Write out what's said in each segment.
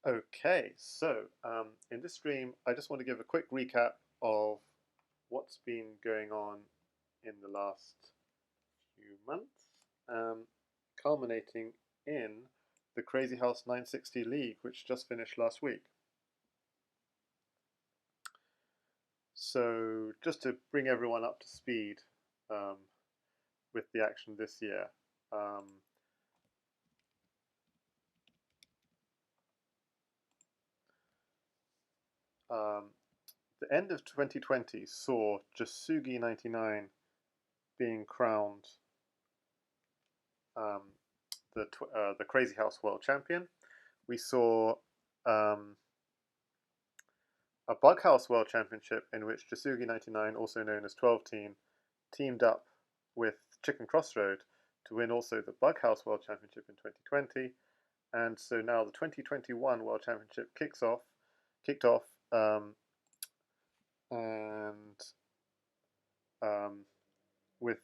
Okay, so in this stream, I just want to give a quick recap of what's been going on in the last few months, culminating in the Crazyhouse 960 League, which just finished last week. So just to bring everyone up to speed um, with the action this year, um, um, the end of 2020 saw zh960 being crowned um, the Crazyhouse World Champion. We saw um, a Bughouse World Championship in which Jasugi99, also known as 12 Team, teamed up with Chicken Crossroad to win also the Bughouse World Championship in 2020. And so now the 2021 World Championship kicked off, and with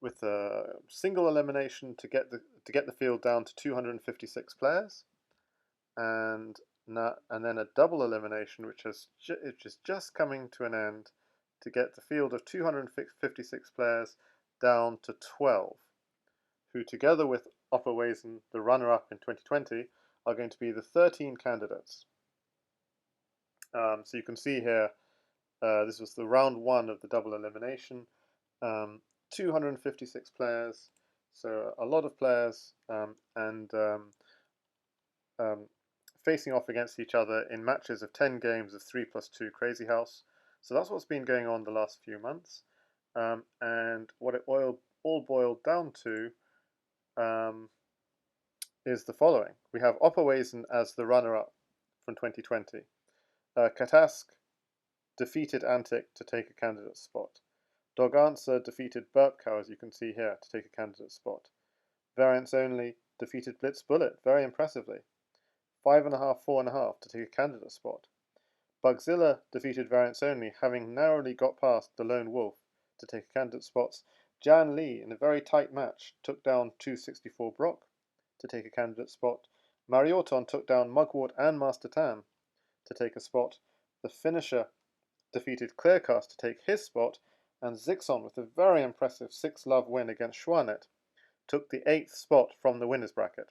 with a single elimination to get the field down to 256 players, and then a double elimination, which is just coming to an end, to get the field of 256 players down to 12, who together with Opperwesen, the runner-up in 2020, are going to be the 13 candidates. So you can see here, this was the round one of the double elimination. 256 players, so a lot of players, and facing off against each other in matches of 10 games of 3+2 Crazyhouse. So that's what's been going on the last few months. And what it all boiled down to is the following. We have Opperwesen as the runner-up from 2020. Katask defeated Antic to take a candidate spot. Dog Answer defeated Burpcow, as you can see here, to take a candidate spot. Variants Only defeated Blitz Bullet very impressively. 5.5, 4.5 to take a candidate spot. Bugzilla defeated Variants Only, having narrowly got past the Lone Wolf to take a candidate spot. Jan Lee, in a very tight match, took down 264 Brock to take a candidate spot. Marioton took down Mugwort and Master Tan to take a spot. The finisher defeated Clearcast to take his spot, and Zixon, with a very impressive 6-love win against Schwanet, took the 8th spot from the winner's bracket.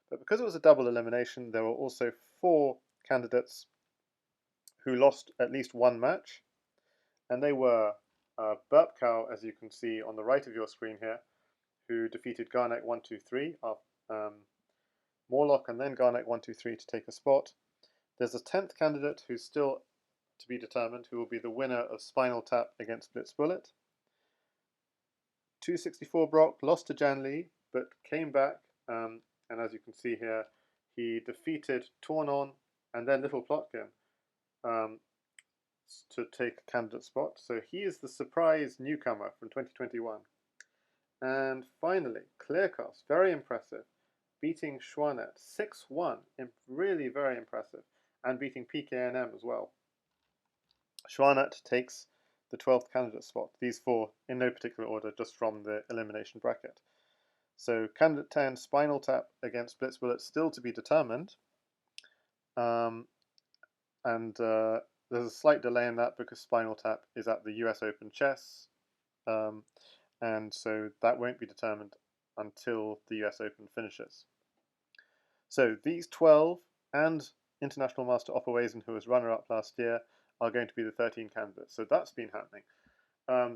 But because it was a double elimination, there were also 4 candidates who lost at least one match, and they were Burpcow, as you can see on the right of your screen here, who defeated Garnet 123, Morlock and then Garnet 123 to take a spot. There's a 10th candidate who's still to be determined, who will be the winner of Spinal Tap against Blitz Bullet. 264 Brock lost to Jan Lee, but came back, and as you can see here, he defeated Tornon and then Little Plotkin to take a candidate spot. So he is the surprise newcomer from 2021. And finally, Clearcast, very impressive, beating Schwanet 6-1, really very impressive, and beating PKNM as well. Schwanet takes the 12th candidate spot. These 4 in no particular order, just from the elimination bracket. So candidate 10, Spinal Tap against Blitz Bullet, still to be determined. There's a slight delay in that because Spinal Tap is at the US Open Chess, and so that won't be determined until the US Open finishes. So these 12 and International Master Opperwesen, who was runner-up last year, are going to be the 13 candidates. So that's been happening.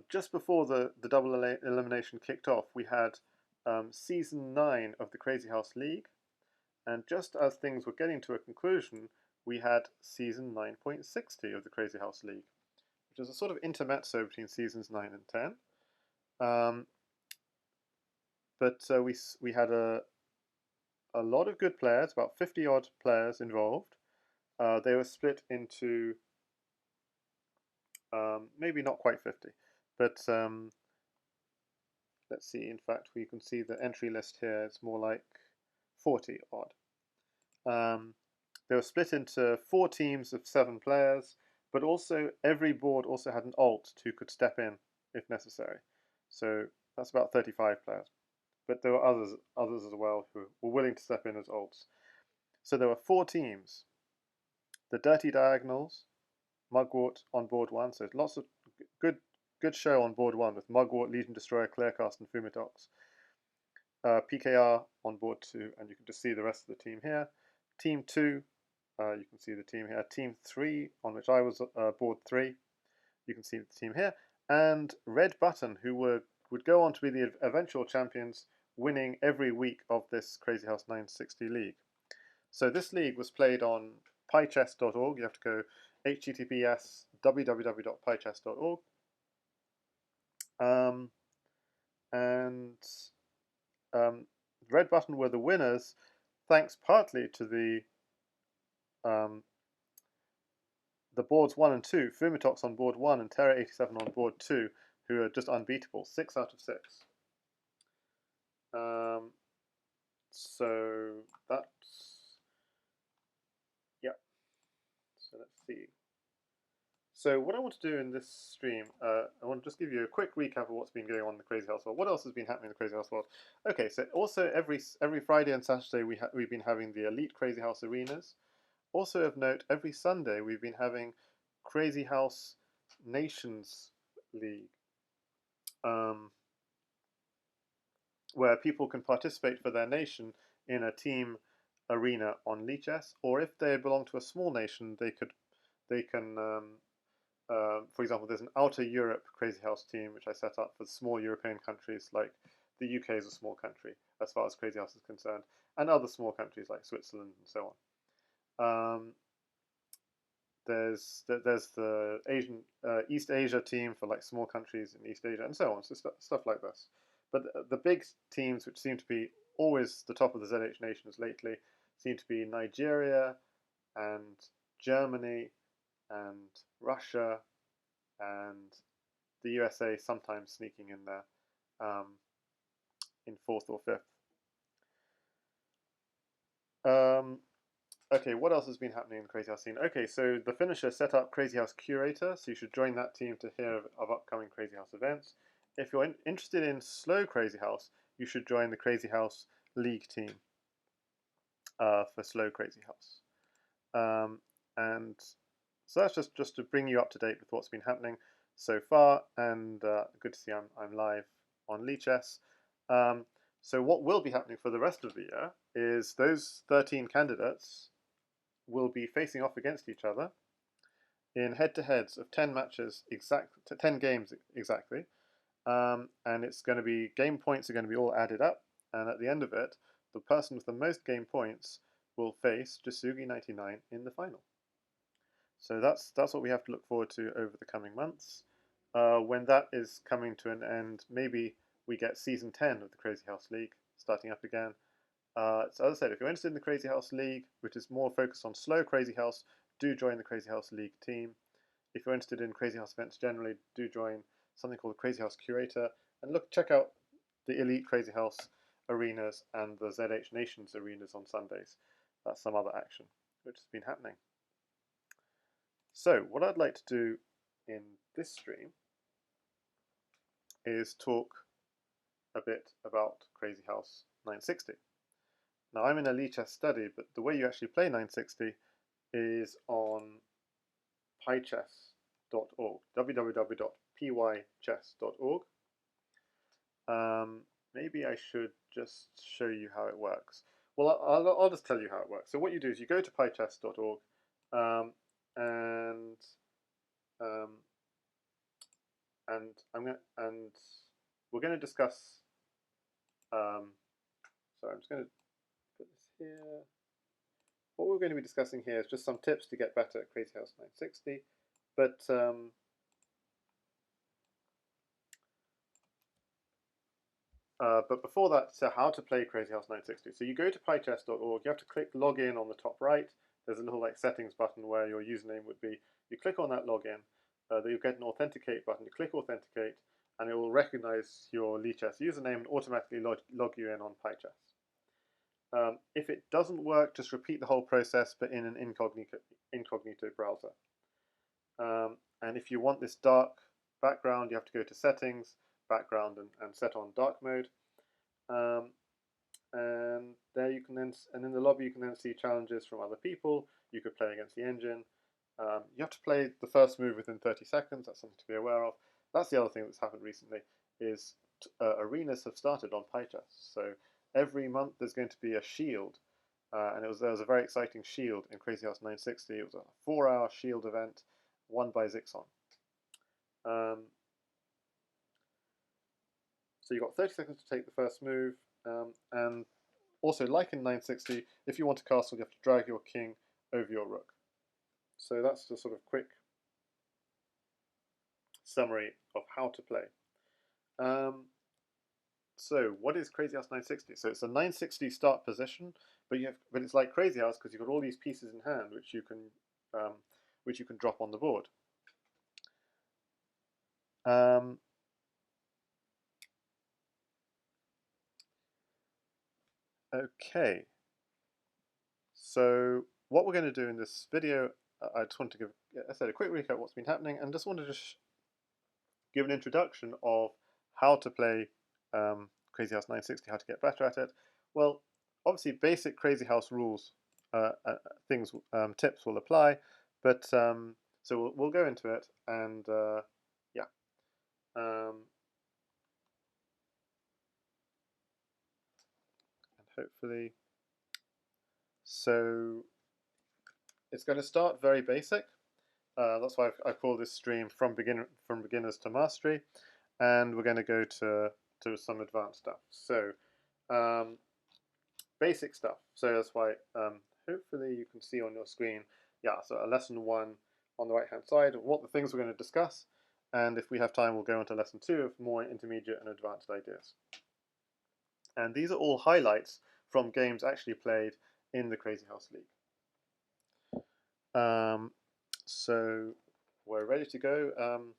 Just before the double elimination kicked off, we had Season 9 of the Crazyhouse League, and just as things were getting to a conclusion, we had Season 9.60 of the Crazyhouse League, which is a sort of intermezzo between Seasons 9 and 10. But we had a lot of good players, about 50-odd players involved. They were split into maybe not quite 50, but let's see. In fact, we can see the entry list here. It's more like 40-odd. They were split into 4 teams of 7 players, but also every board also had an alt who could step in if necessary. So that's about 35 players. but there were others as well who were willing to step in as alts. So there were 4 teams: the Dirty Diagonals, Mugwort on board 1. So lots of good show on board 1 with Mugwort, Legion Destroyer, Clearcast, and Fumitox. PKR on board 2, and you can just see the rest of the team here. Team 2, you can see the team here. Team 3, on which I was board 3, you can see the team here. And Red Button, who would go on to be the eventual champions, winning every week of this Crazyhouse 960 league. So this league was played on piechess.org. You have to go https www.piechess.org. And Red Button were the winners, thanks partly to the boards 1 and 2, Fumitox on board 1 and Terra 87 on board 2, who are just unbeatable, 6 out of 6. So that's, yeah. So let's see. So what I want to do in this stream, I want to just give you a quick recap of what's been going on in the Crazyhouse world. What else has been happening in the Crazyhouse world? Okay, so also every Friday and Saturday we've been having the Elite Crazyhouse arenas. Also of note, every Sunday we've been having Crazyhouse Nations League, where people can participate for their nation in a team arena on Lichess, or if they belong to a small nation, they can. For example, there's an Outer Europe Crazyhouse team which I set up for small European countries, like the UK is a small country as far as Crazyhouse is concerned, and other small countries like Switzerland and so on. There's the Asian East Asia team for like small countries in East Asia and so on. So stuff like this. But the big teams, which seem to be always the top of the ZH nations lately, seem to be Nigeria and Germany and Russia and the USA sometimes sneaking in there in 4th or 5th. Okay, what else has been happening in the Crazyhouse scene? Okay, so the finisher set up Crazyhouse Curator, so you should join that team to hear of upcoming Crazyhouse events. If you're interested in slow Crazyhouse, you should join the Crazyhouse League team for slow Crazyhouse. And so that's just to bring you up to date with what's been happening so far, and good to see I'm live on Lichess. So what will be happening for the rest of the year is those 13 candidates will be facing off against each other in head-to-heads of 10 matches, 10 games exactly, and it's going to be, game points are going to be all added up, and at the end of it, the person with the most game points will face zh960 in the final. So that's what we have to look forward to over the coming months. When that is coming to an end, maybe we get season 10 of the Crazyhouse League starting up again. So as I said, if you're interested in the Crazyhouse League, which is more focused on slow Crazyhouse, do join the Crazyhouse League team. If you're interested in Crazyhouse events generally, do join something called Crazyhouse Curator, and check out the Elite Crazyhouse arenas and the ZH Nations arenas on Sundays. That's some other action which has been happening. So what I'd like to do in this stream is talk a bit about Crazyhouse 960. Now I'm in a Lichess study, but the way you actually play 960 is on piechess.org, www.pychess.org. Maybe I should just show you how it works. Well, I'll just tell you how it works. So what you do is you go to piechess.org, and we're going to discuss. Sorry, I'm just going to put this here. What we're going to be discussing here is just some tips to get better at Crazyhouse 960, but before that, so how to play Crazyhouse 960. So you go to piechess.org, you have to click login on the top right. There's a little like settings button where your username would be. You click on that login, you get an authenticate button. You click authenticate, and it will recognize your Lichess username and automatically log you in on Piechess. If it doesn't work, just repeat the whole process, but in an incognito browser. And if you want this dark background, you have to go to settings, background, and set on dark mode. And there you can then, and in the lobby you can then see challenges from other people. You could play against the engine. You have to play the first move within 30 seconds. That's something to be aware of. That's the other thing that's happened recently is arenas have started on PyChess. So every month there's going to be a shield, and there was a very exciting shield in Crazyhouse 960. It was a 4-hour shield event won by Zixon. So you've got 30 seconds to take the first move, and also, like in 960, if you want to castle, you have to drag your king over your rook. So that's the sort of quick summary of how to play. So what is Crazyhouse 960? So it's a 960 start position, but it's like Crazyhouse because you've got all these pieces in hand which you can drop on the board. Okay. So what we're going to do in this video, I just want to give, I said, a quick recap of what's been happening, and just wanted to give an introduction of how to play Crazyhouse 960, how to get better at it. Well, obviously basic Crazyhouse rules, tips will apply, but so we'll go into it, and yeah. And hopefully, so it's going to start very basic. That's why I call this stream from beginners to mastery, and we're going to go to some advanced stuff. So basic stuff. So that's why hopefully you can see on your screen. Yeah, so a lesson 1 on the right hand side of what the things we're going to discuss, and if we have time we'll go into lesson 2 of more intermediate and advanced ideas. And these are all highlights from games actually played in the Crazyhouse League. So we're ready to go. I'm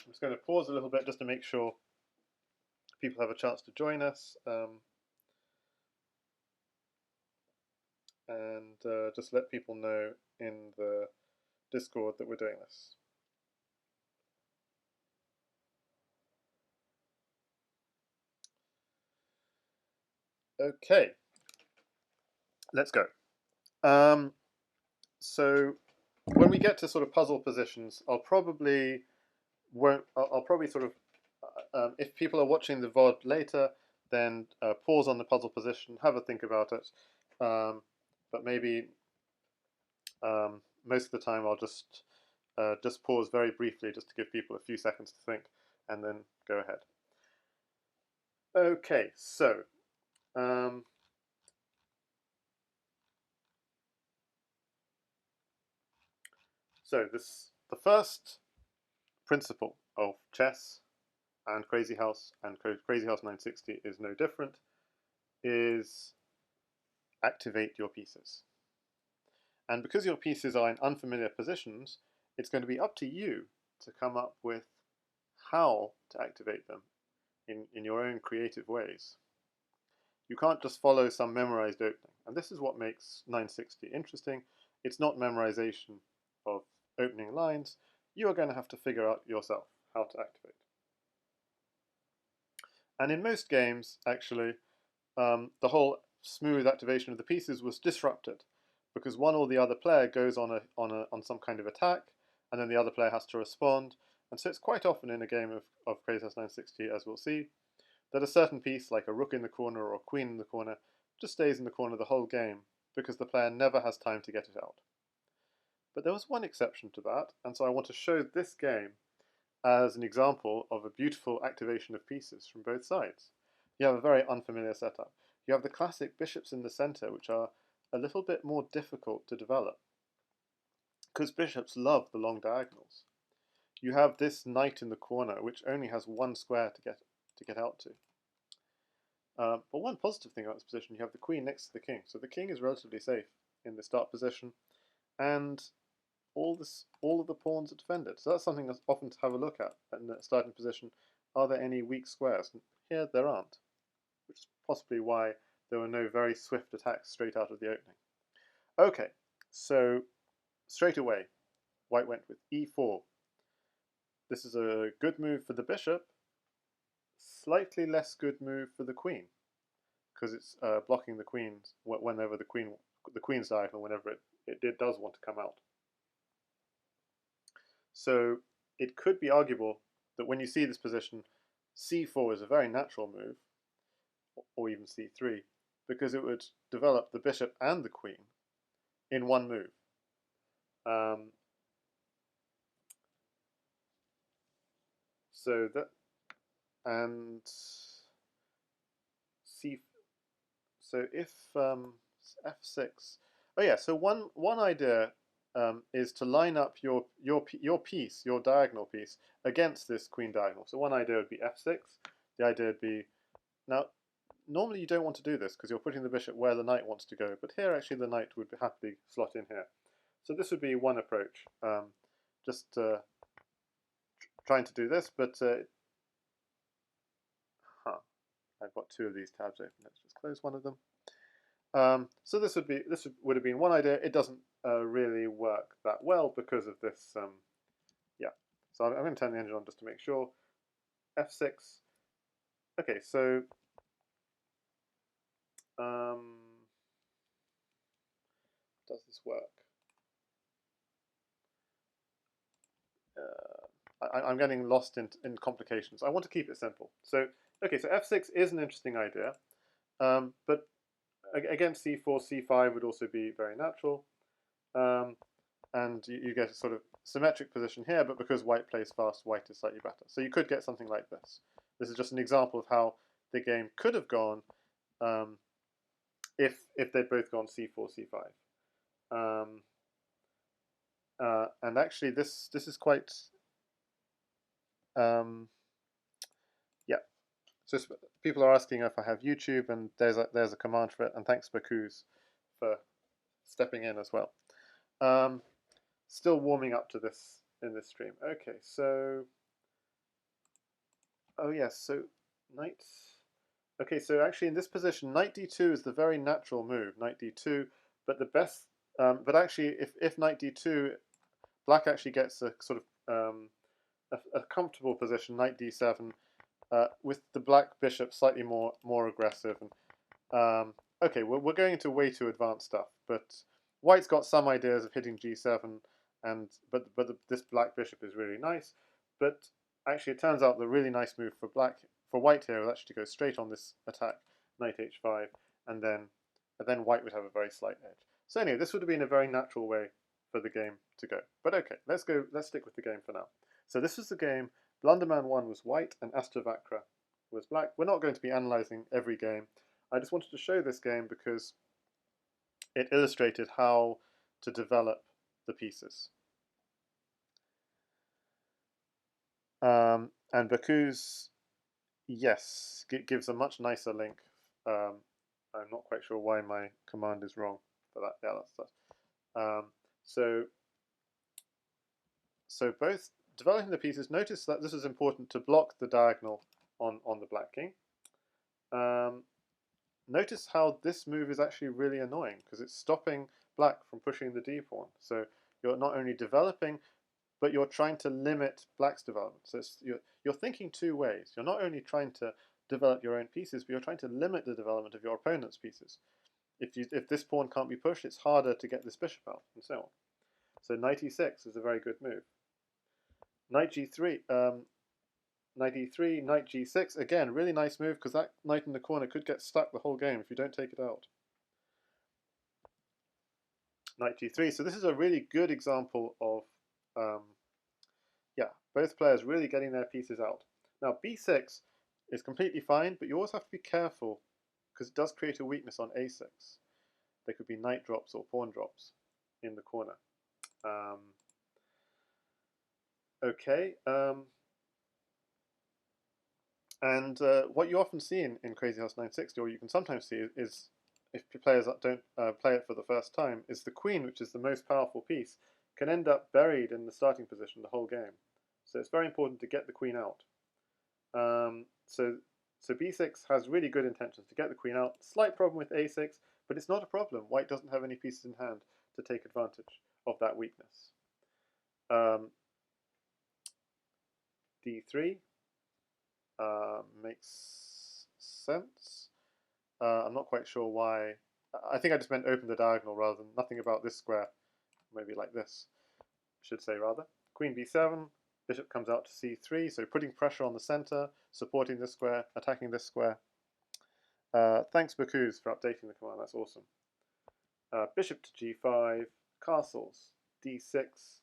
just going to pause a little bit just to make sure people have a chance to join us, and just let people know in the Discord that we're doing this. Okay, let's go. So when we get to sort of puzzle positions, I'll probably sort of, if people are watching the VOD later, then pause on the puzzle position, have a think about it. But maybe most of the time I'll just pause very briefly just to give people a few seconds to think, and then go ahead. Okay, so the first principle of chess and Crazyhouse and Crazyhouse 960 is no different, is activate your pieces. And because your pieces are in unfamiliar positions, it's going to be up to you to come up with how to activate them in your own creative ways. You can't just follow some memorized opening. And this is what makes 960 interesting. It's not memorization of opening lines. You are going to have to figure out yourself how to activate. And in most games, actually, the whole smooth activation of the pieces was disrupted because one or the other player goes on some kind of attack, and then the other player has to respond. And so it's quite often in a game of Crazyhouse 960, as we'll see, that a certain piece, like a rook in the corner or a queen in the corner, just stays in the corner the whole game because the player never has time to get it out. But there was one exception to that, and so I want to show this game as an example of a beautiful activation of pieces from both sides. You have a very unfamiliar setup. You have the classic bishops in the center, which are a little bit more difficult to develop because bishops love the long diagonals. You have this knight in the corner, which only has one square to get out to. But one positive thing about this position, you have the queen next to the king, so the king is relatively safe in the start position, and all of the pawns are defended. So that's something that's often to have a look at in the starting position. Are there any weak squares? And here there aren't, which is possibly why there were no very swift attacks straight out of the opening. Okay, so straight away, white went with e4. this is a good move for the bishop, slightly less good move for the queen, because it's blocking the queens whenever the queen's diagonal whenever it does want to come out. So it could be arguable that when you see this position, c4 is a very natural move, or even c3, because it would develop the bishop and the queen in one move. So that, and c, so if f6, oh yeah, so one idea is to line up your piece, your diagonal piece, against this queen diagonal. So one idea would be f6. The idea would be, now normally you don't want to do this because you're putting the bishop where the knight wants to go, but here actually the knight would happily slot in here. So this would be one approach, just trying to do this, but I've got two of these tabs open. Let's just close one of them. So this would have been one idea. It doesn't really work that well because of this. Yeah. So I'm going to turn the engine on just to make sure. F6. Okay. So does this work? I'm getting lost in complications. I want to keep it simple. So okay. So F6 is an interesting idea, but against c4, c5 would also be very natural, and you get a sort of symmetric position here, but because white plays fast, white is slightly better. So you could get something like this. This is just an example of how the game could have gone if they'd both gone c4, c5. And actually, this is quite yeah. So people are asking if I have YouTube, and there's a command for it. And thanks Bakuz for stepping in as well. Still warming up to this in this stream. Okay, so oh yes, so knight. Okay, so actually in this position, knight d2 is the very natural move, knight d2. But the best, but actually, if knight d2, black actually gets a sort of a comfortable position, knight d7, with the black bishop slightly more aggressive. And okay, we're going into way too advanced stuff, but white's got some ideas of hitting g7, but this black bishop is really nice. But actually, it turns out the really nice move for white here is actually to go straight on this attack, knight h5, and then white would have a very slight edge. So anyway, this would have been a very natural way for the game to go. But okay, let's stick with the game for now. So this was the game. Blunderman 1 was white and Astravakra was black. We're not going to be analysing every game. I just wanted to show this game because it illustrated how to develop the pieces. And Bakuz, yes, gives a much nicer link. I'm not quite sure why my command is wrong for that. Yeah, that's that. So both developing the pieces, notice that this is important to block the diagonal on the black king. Notice how this move is actually really annoying because it's stopping black from pushing the d pawn. So you're not only developing, but you're trying to limit black's development. So you're thinking two ways. You're not only trying to develop your own pieces, but you're trying to limit the development of your opponent's pieces. If this pawn can't be pushed, it's harder to get this bishop out, and so on. So knight e6 is a very good move. Knight g3, knight e3, knight g6, again, really nice move because that knight in the corner could get stuck the whole game if you don't take it out. Knight g3, so this is a really good example of, yeah, both players really getting their pieces out. Now b6 is completely fine, but you always have to be careful because it does create a weakness on a6. There could be knight drops or pawn drops in the corner. Okay, and what you often see in Crazyhouse 960, or you can sometimes see, is if players don't play it for the first time, is the queen, which is the most powerful piece, can end up buried in the starting position the whole game. So it's very important to get the queen out. So b6 has really good intentions to get the queen out. Slight problem with a6, but it's not a problem. White doesn't have any pieces in hand to take advantage of that weakness. d3 makes sense. I'm not quite sure why. I think I just meant open the diagonal rather than nothing about this square. Maybe like this, I should say rather. Queen b7, bishop comes out to c3, so putting pressure on the center, supporting this square, attacking this square. Thanks, Bakuz, for updating the command. That's awesome. Bishop to g5, castles, d6,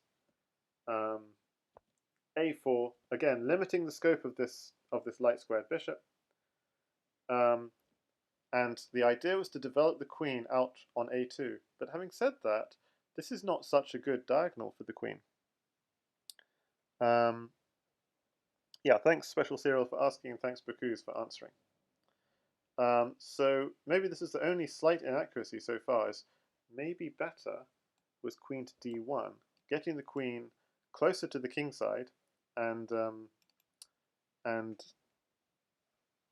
a4. Again, limiting the scope of this light squared bishop. And the idea was to develop the queen out on a2. But having said that, this is not such a good diagonal for the queen. Yeah, thanks Special Serial for asking, and thanks Bakuz for answering. So maybe this is the only slight inaccuracy so far, is maybe better was queen to d1, getting the queen closer to the king side and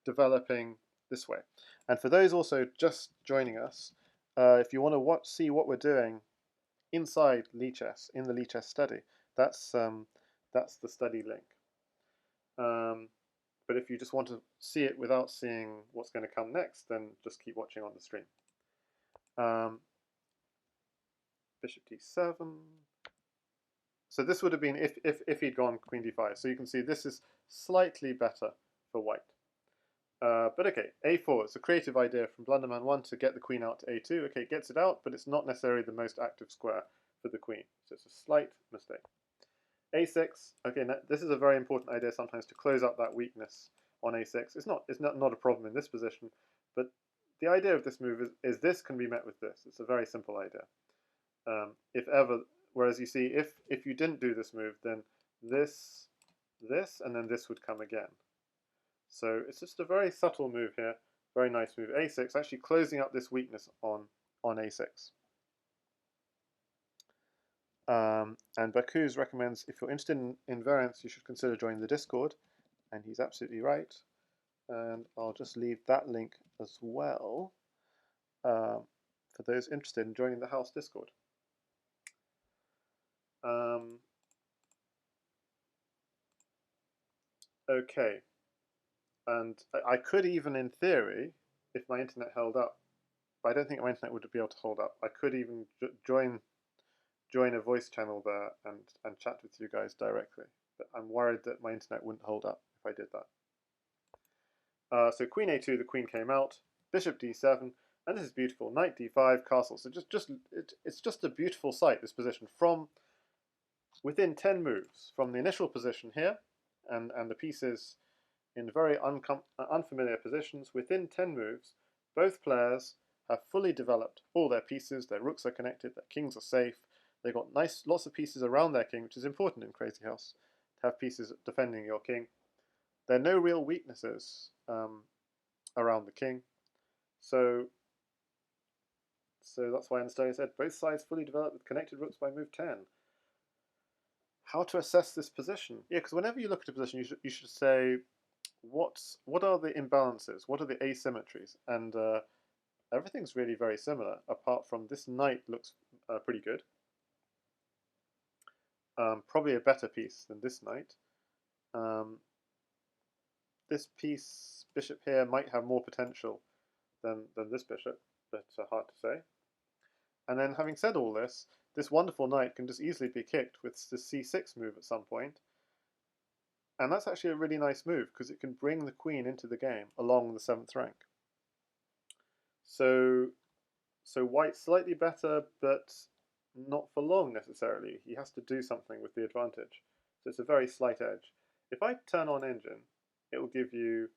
developing this way. And for those also just joining us, if you want to see what we're doing inside Lichess, in the Lichess study, that's the study link. But if you just want to see it without seeing what's going to come next, then just keep watching on the stream. Bishop d7. So this would have been if he'd gone queen d5. So you can see this is slightly better for white. But okay, a4, it's a creative idea from Blunderman1 to get the queen out to a2. Okay, it gets it out, but it's not necessarily the most active square for the queen. So it's a slight mistake. a6, okay, now this is a very important idea sometimes to close up that weakness on a6. It's not a problem in this position, but the idea of this move is this can be met with this. It's a very simple idea. If ever, whereas you see, if you didn't do this move, then this, and then this would come again. So it's just a very subtle move here, very nice move. a6, actually closing up this weakness on a6. And Bakuz recommends if you're interested in variants, you should consider joining the Discord, and he's absolutely right. And I'll just leave that link as well for those interested in joining the house Discord. Okay, and I could even, in theory, if my internet held up, but I don't think my internet would be able to hold up, I could even join a voice channel there and chat with you guys directly. But I'm worried that my internet wouldn't hold up if I did that. So queen a2, the queen came out, bishop d7, and this is beautiful. Knight d5, castle. So it's just a beautiful sight, this position, from within 10 moves, from the initial position here, and the pieces in very unfamiliar positions. Within 10 moves, both players have fully developed all their pieces, their rooks are connected, their kings are safe, they've got lots of pieces around their king, which is important in Crazyhouse, to have pieces defending your king. There are no real weaknesses around the king, so that's why in the study I said both sides fully developed with connected rooks by move 10. How to assess this position? Yeah, because whenever you look at a position, you should say, what are the imbalances? What are the asymmetries? And everything's really very similar, apart from this knight looks pretty good. Probably a better piece than this knight. This piece, bishop here, might have more potential than this bishop, but hard to say. And then having said all this, this wonderful knight can just easily be kicked with the c6 move at some point. And that's actually a really nice move, because it can bring the queen into the game along the 7th rank. So white's slightly better, but not for long necessarily. He has to do something with the advantage. So it's a very slight edge. If I turn on engine, it will give you,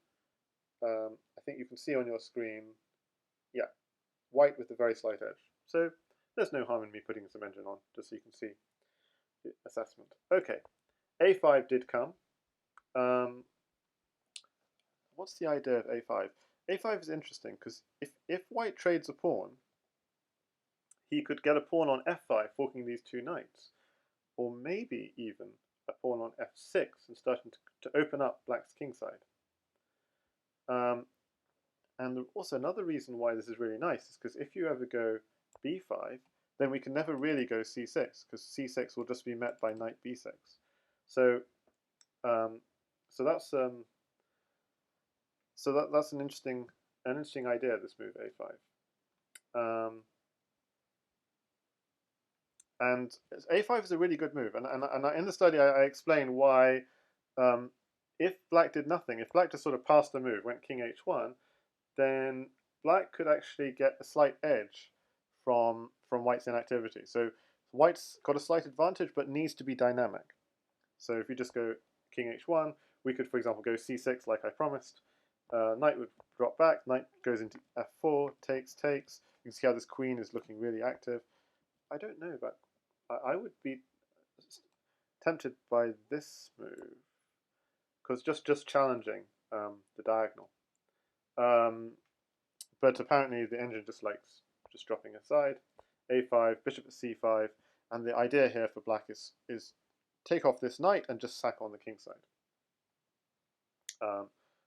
I think you can see on your screen, yeah, white with a very slight edge. So there's no harm in me putting some engine on, just so you can see the assessment. Okay, a5 did come. What's the idea of a5? a5 is interesting because if white trades a pawn, he could get a pawn on f5, forking these two knights, or maybe even a pawn on f6 and starting to open up black's kingside. And also another reason why this is really nice is because if you ever go b5, then we can never really go c6, because c6 will just be met by knight b6. So So that's an interesting idea. This move a5, and a5 is a really good move. And in the study I explain why, if black did nothing, if black just sort of passed the move, went king h1, then black could actually get a slight edge from white's inactivity. So white's got a slight advantage, but needs to be dynamic. So if you just go king h1, we could, for example, go c6 like I promised. Knight would drop back, knight goes into f4, takes. You can see how this queen is looking really active. I don't know, but I would be tempted by this move, because just challenging the diagonal. But apparently the engine just likes just dropping aside. a5, bishop at c5, and the idea here for black is take off this knight and just sack on the king side.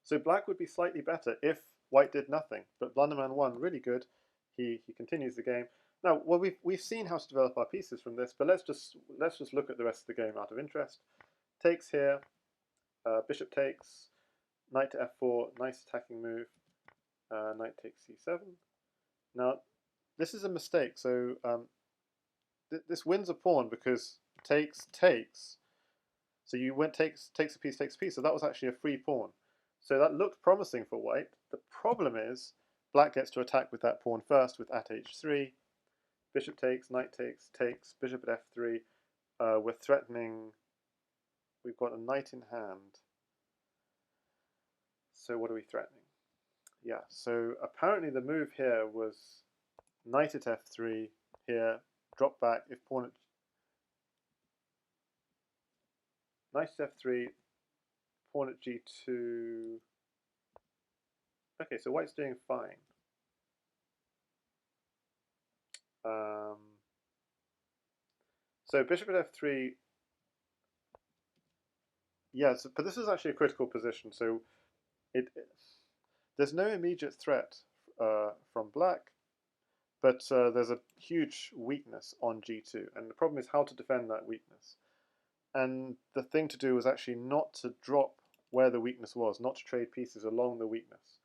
So black would be slightly better if white did nothing, but Blunderman won really good. He continues the game. Now, well, we've seen how to develop our pieces from this, but let's just look at the rest of the game out of interest. Takes here, bishop takes, knight to f4, nice attacking move. Knight takes c7. Now, this is a mistake. So this wins a pawn because takes. So you went takes a piece. So that was actually a free pawn. So that looked promising for white. The problem is black gets to attack with that pawn first with at h3. Bishop takes, knight takes, bishop at f3. We're threatening. We've got a knight in hand. So what are we threatening? Yeah, so apparently the move here was knight at f3 here, drop back if pawn at knight at f3, pawn at g2. Okay, so white's doing fine. So bishop at f3. Yeah, so, but this is actually a critical position. So there's no immediate threat from black, but there's a huge weakness on g2, and the problem is how to defend that weakness. And the thing to do was actually not to drop where the weakness was, not to trade pieces along the weakness.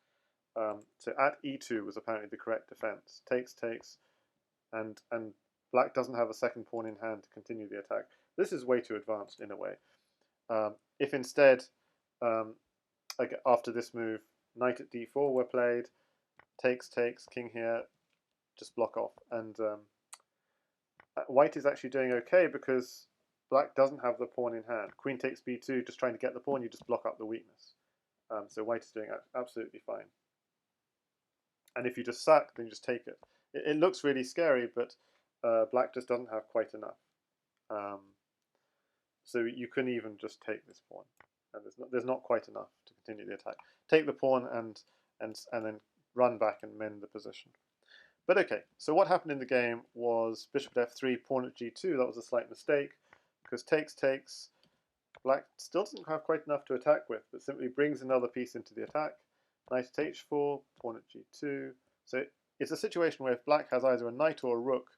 So at e2 was apparently the correct defense. Takes, and black doesn't have a second pawn in hand to continue the attack. This is way too advanced in a way. If instead, after this move, knight at d4 were played, takes, king here, just block off. And white is actually doing okay because black doesn't have the pawn in hand. Queen takes b2, just trying to get the pawn, you just block up the weakness. So white is doing absolutely fine. And if you just sack, then you just take it. It looks really scary, but black just doesn't have quite enough. So you can even just take this pawn, and there's not quite enough to continue the attack. Take the pawn and then run back and mend the position. But okay, so what happened in the game was bishop at f3, pawn at g2. That was a slight mistake because takes. Black still doesn't have quite enough to attack with, but simply brings another piece into the attack. Knight at h4, pawn at g2. So it's a situation where if black has either a knight or a rook,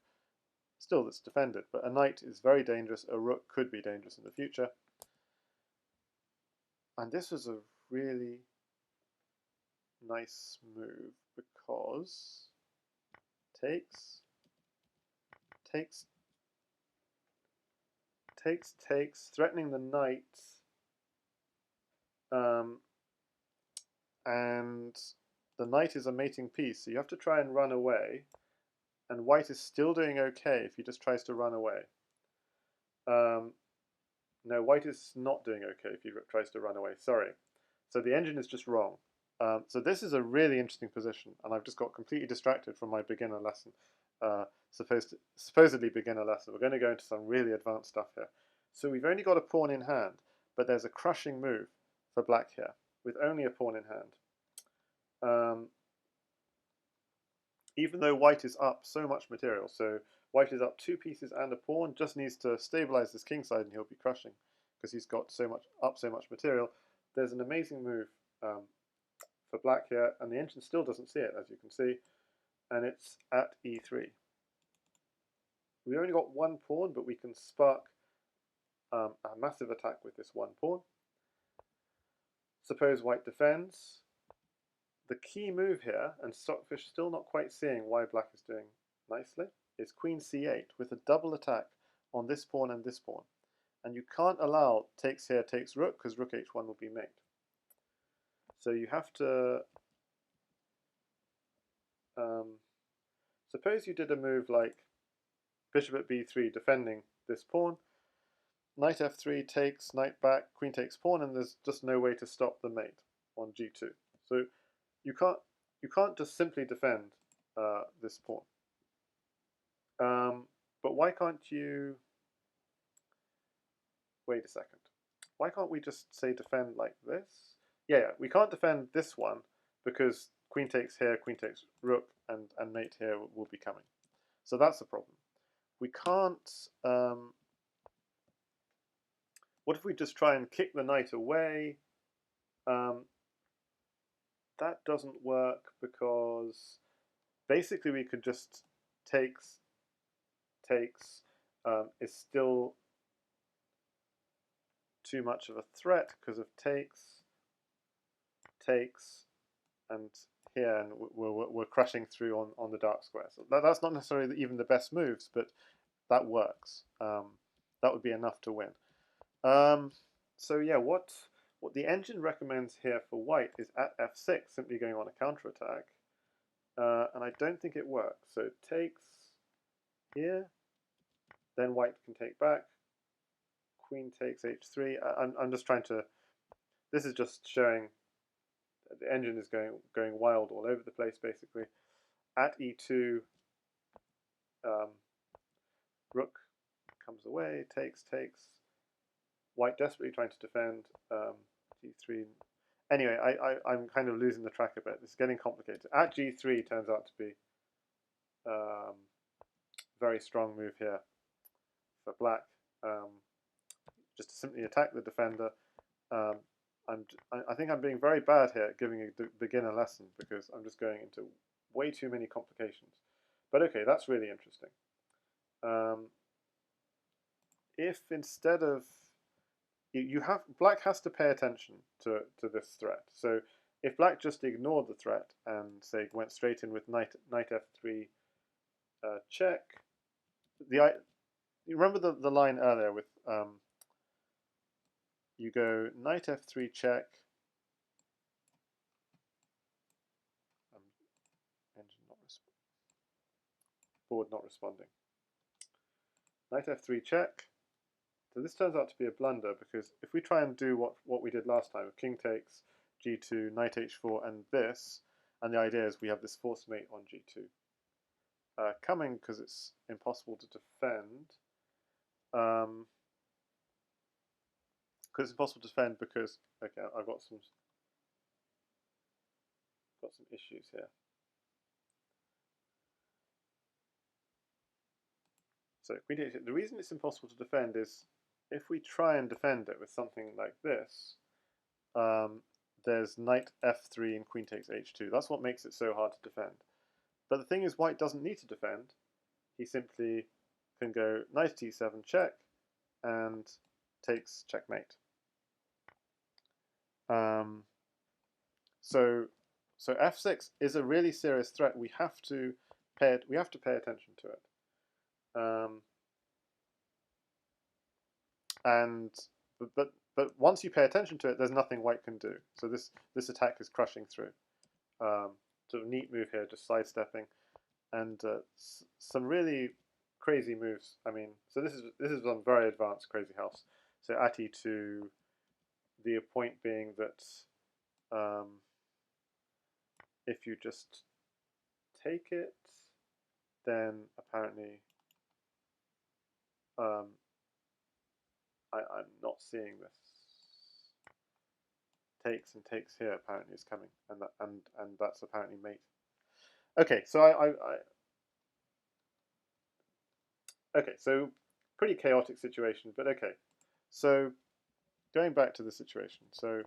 still that's defended, but a knight is very dangerous, a rook could be dangerous in the future. And this was a really nice move because takes, threatening the knight, and the knight is a mating piece, so you have to try and run away, and white is still doing okay if he just tries to run away. No, white is not doing okay if he tries to run away, sorry. So the engine is just wrong. So this is a really interesting position, and I've just got completely distracted from my beginner lesson, supposedly beginner lesson. We're going to go into some really advanced stuff here. So we've only got a pawn in hand, but there's a crushing move for black here, with only a pawn in hand. Even though white is up so much material, so white is up 2 pieces and a pawn, just needs to stabilize this king side and he'll be crushing, because he's got so much material. There's an amazing move for black here, and the engine still doesn't see it, as you can see, and it's at e3. We only got one pawn, but we can spark a massive attack with this one pawn. Suppose white defends. The key move here, and Stockfish still not quite seeing why black is doing nicely, is queen c8 with a double attack on this pawn and this pawn. And you can't allow takes here, takes rook, because rook h1 will be mate. So you have to... suppose you did a move like bishop at b3 defending this pawn, knight f3 takes, knight back, queen takes pawn, and there's just no way to stop the mate on g2. So you can't just simply defend this pawn. But why can't you... Wait a second. Why can't we just say defend like this? Yeah, we can't defend this one because queen takes here, queen takes rook, and mate here will be coming. So that's the problem. We can't... what if we just try and kick the knight away? That doesn't work because basically we could just takes is still too much of a threat because of takes, and here, and we're crashing through on the dark square. So that's not necessarily even the best moves, but that works. That would be enough to win. So yeah, what the engine recommends here for white is at f6, simply going on a counterattack, and I don't think it works. So it takes here, then white can take back, queen takes h3. I'm just trying to... This is just showing that the engine is going wild all over the place, basically. At e2, rook comes away, takes. White desperately trying to defend, g3. Anyway, I'm kind of losing the track a bit. It's getting complicated. At g3 turns out to be very strong move here for black. Just to simply attack the defender. I think I'm being very bad here at giving a beginner lesson because I'm just going into way too many complications. But okay, that's really interesting. If instead of... black has to pay attention to this threat. So if black just ignored the threat and say went straight in with knight f3 check, you remember the line earlier with you go knight f3 check, engine not board not responding, knight f3 check. So this turns out to be a blunder because if we try and do what we did last time, king takes, g2, knight h4, and this, and the idea is we have this forced mate on g2 coming because it's impossible to defend. Because it's impossible to defend because, okay, I've got some issues here. So the reason it's impossible to defend is if we try and defend it with something like this, there's knight f3 and queen takes h2. That's what makes it so hard to defend. But the thing is, white doesn't need to defend. He simply can go knight d7 check and takes checkmate. So f6 is a really serious threat. We have to pay attention to it. But once you pay attention to it, there's nothing white can do. So this attack is crushing through. Sort of neat move here, just sidestepping, and some really crazy moves. I mean, so this is on very advanced Crazyhouse. So at e2, the point being that if you just take it, then apparently I'm not seeing this. Takes and takes here apparently is coming, and that's apparently mate. Okay, so okay, so pretty chaotic situation, but okay. So going back to the situation, so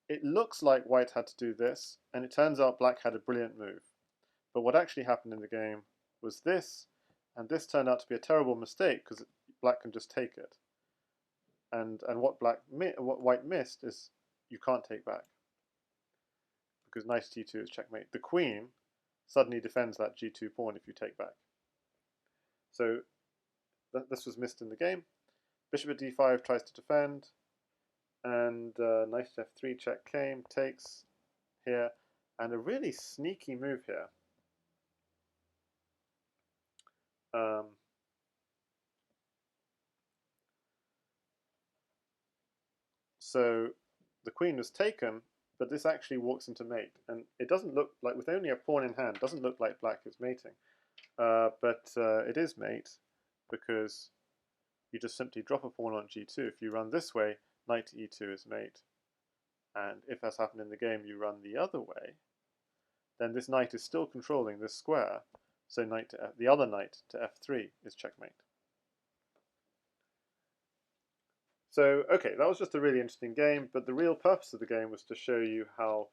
it looks like white had to do this, and it turns out black had a brilliant move. But what actually happened in the game was this, and this turned out to be a terrible mistake because black can just take it. And what white missed is you can't take back, because knight g2 is checkmate. The queen suddenly defends that g2 pawn if you take back. So this was missed in the game. Bishop at d5 tries to defend, and knight at f3 check came, takes here, and a really sneaky move here. So the queen was taken, but this actually walks into mate, and it doesn't look like, with only a pawn in hand, doesn't look like black is mating, but it is mate, because you just simply drop a pawn on g2. If you run this way, knight to e2 is mate, and if as happened in the game you run the other way, then this knight is still controlling this square, so the other knight to f3 is checkmate. So, okay, that was just a really interesting game, but the real purpose of the game was to show you how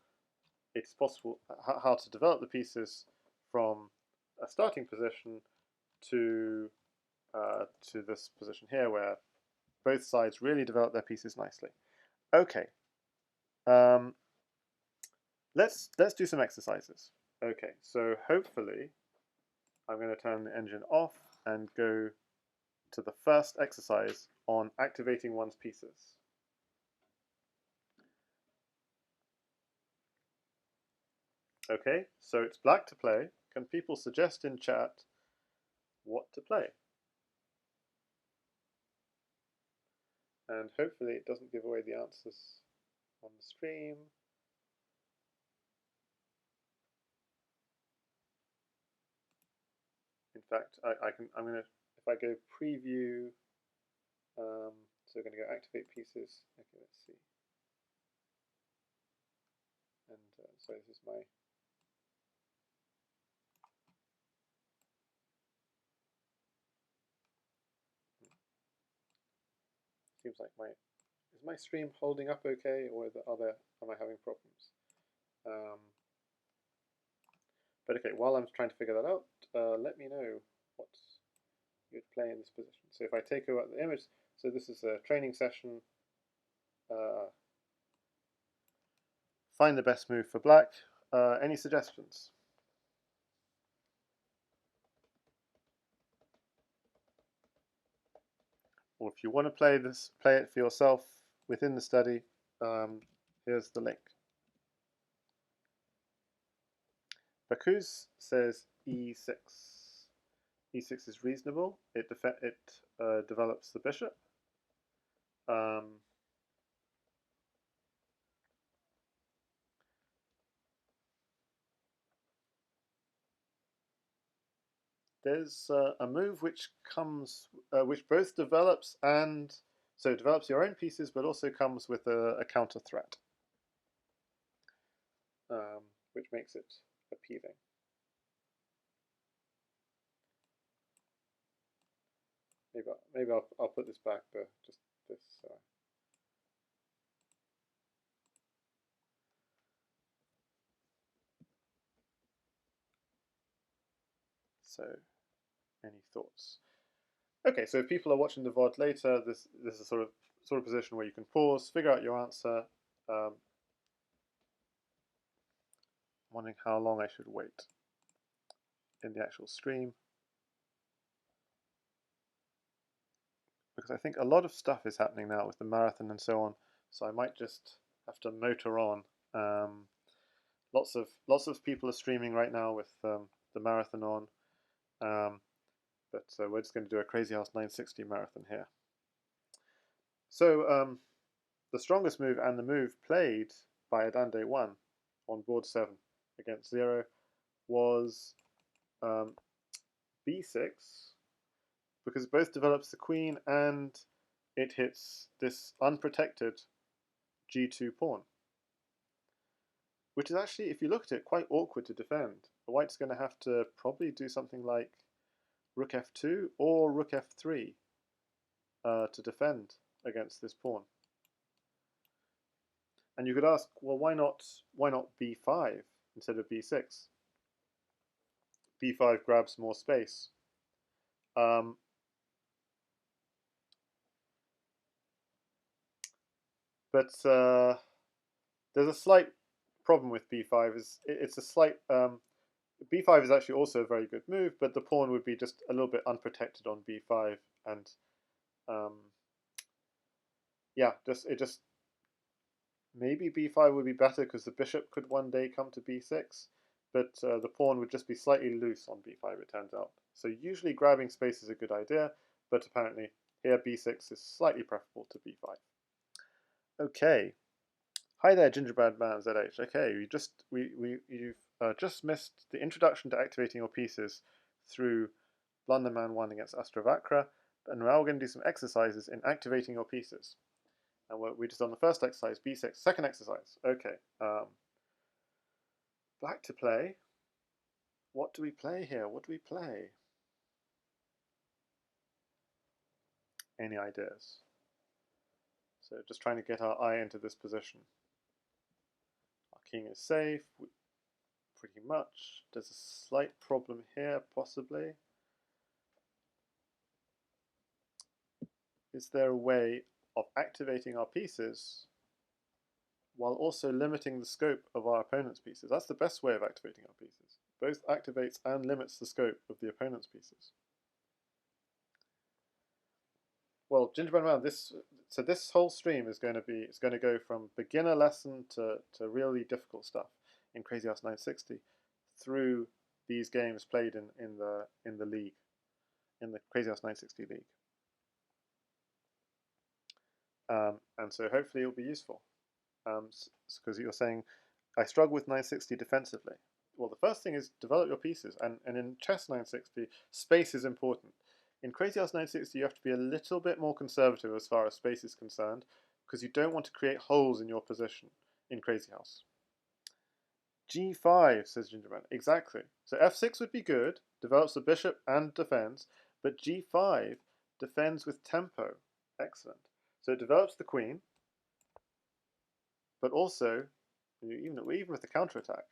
it's possible, how to develop the pieces from a starting position to this position here, where both sides really develop their pieces nicely. Okay, let's do some exercises. Okay, so hopefully I'm going to turn the engine off and go to the first exercise on activating one's pieces. Okay, so it's black to play. Can people suggest in chat what to play? And hopefully it doesn't give away the answers on the stream. In fact, I'm gonna, if I go preview, so we're gonna go activate pieces. Okay, let's see. And so this is my, seems like is my stream holding up okay, or am I having problems? But okay, while I'm trying to figure that out, let me know what you'd play in this position. So if I take over the image, so this is a training session. Find the best move for black. Any suggestions? Or if you want to play it for yourself within the study, here's the link. Bakuz says e6. e6 is reasonable. It develops the bishop. There's a move which which both develops develops your own pieces, but also comes with a counter threat, which makes it appealing. Maybe I'll put this back, just this. So, any thoughts? Okay, so if people are watching the VOD later, this is a sort of position where you can pause, figure out your answer. I'm wondering how long I should wait in the actual stream, because I think a lot of stuff is happening now with the marathon and so on. So I might just have to motor on. Lots of people are streaming right now with the marathon on, but we're just going to do a Crazyhouse 960 marathon here. So the strongest move and the move played by Adande 1 on board 7 against 0 was b6, because it both develops the queen and it hits this unprotected g2 pawn, which is actually, if you look at it, quite awkward to defend. The white's going to have to probably do something like rook f2 or rook f3 to defend against this pawn. And you could ask, well, why not b5 instead of b6? b5 grabs more space. But there's a slight problem with b5. It's a slight b5 is actually also a very good move, but the pawn would be just a little bit unprotected on b5, and um, yeah, just maybe b5 would be better because the bishop could one day come to b6, but the pawn would just be slightly loose on b5, it turns out. So usually grabbing space is a good idea, but apparently here b6 is slightly preferable to b5. Okay. Hi there, Gingerbread Man ZH. Okay, you've just missed the introduction to activating your pieces through Blunderman 1 against Astravakra, and now we're going to do some exercises in activating your pieces. And we just done the first exercise, B6. Second exercise. Okay. Black to play. What do we play here? What do we play? Any ideas? So just trying to get our eye into this position. Our king is safe, pretty much. There's a slight problem here, possibly. Is there a way of activating our pieces while also limiting the scope of our opponent's pieces? That's the best way of activating our pieces. Both activates and limits the scope of the opponent's pieces. Well, Gingerbread Man, so this whole stream is going to go from beginner lesson to really difficult stuff in Crazyhouse 960 through these games played in the league, in the Crazyhouse 960 league. And so hopefully it'll be useful. Because you're saying, I struggle with 960 defensively. Well, the first thing is develop your pieces, and in chess 960, space is important. In Crazyhouse 960, you have to be a little bit more conservative as far as space is concerned, because you don't want to create holes in your position in Crazyhouse. G5, says Gingerman. Exactly. So F6 would be good, develops the bishop and defends, but G5 defends with tempo. Excellent. So it develops the queen, but also, even with the counterattack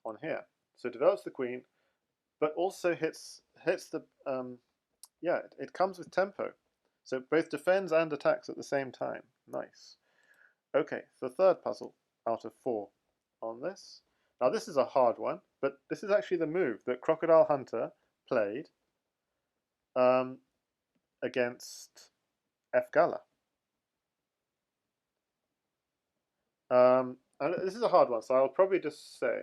on here. So it develops the queen, but also hits the, yeah, it comes with tempo. So it both defends and attacks at the same time. Nice. Okay, the third puzzle out of 4 on this. Now this is a hard one, but this is actually the move that Crocodile Hunter played against F. Gala. And this is a hard one, so I'll probably just say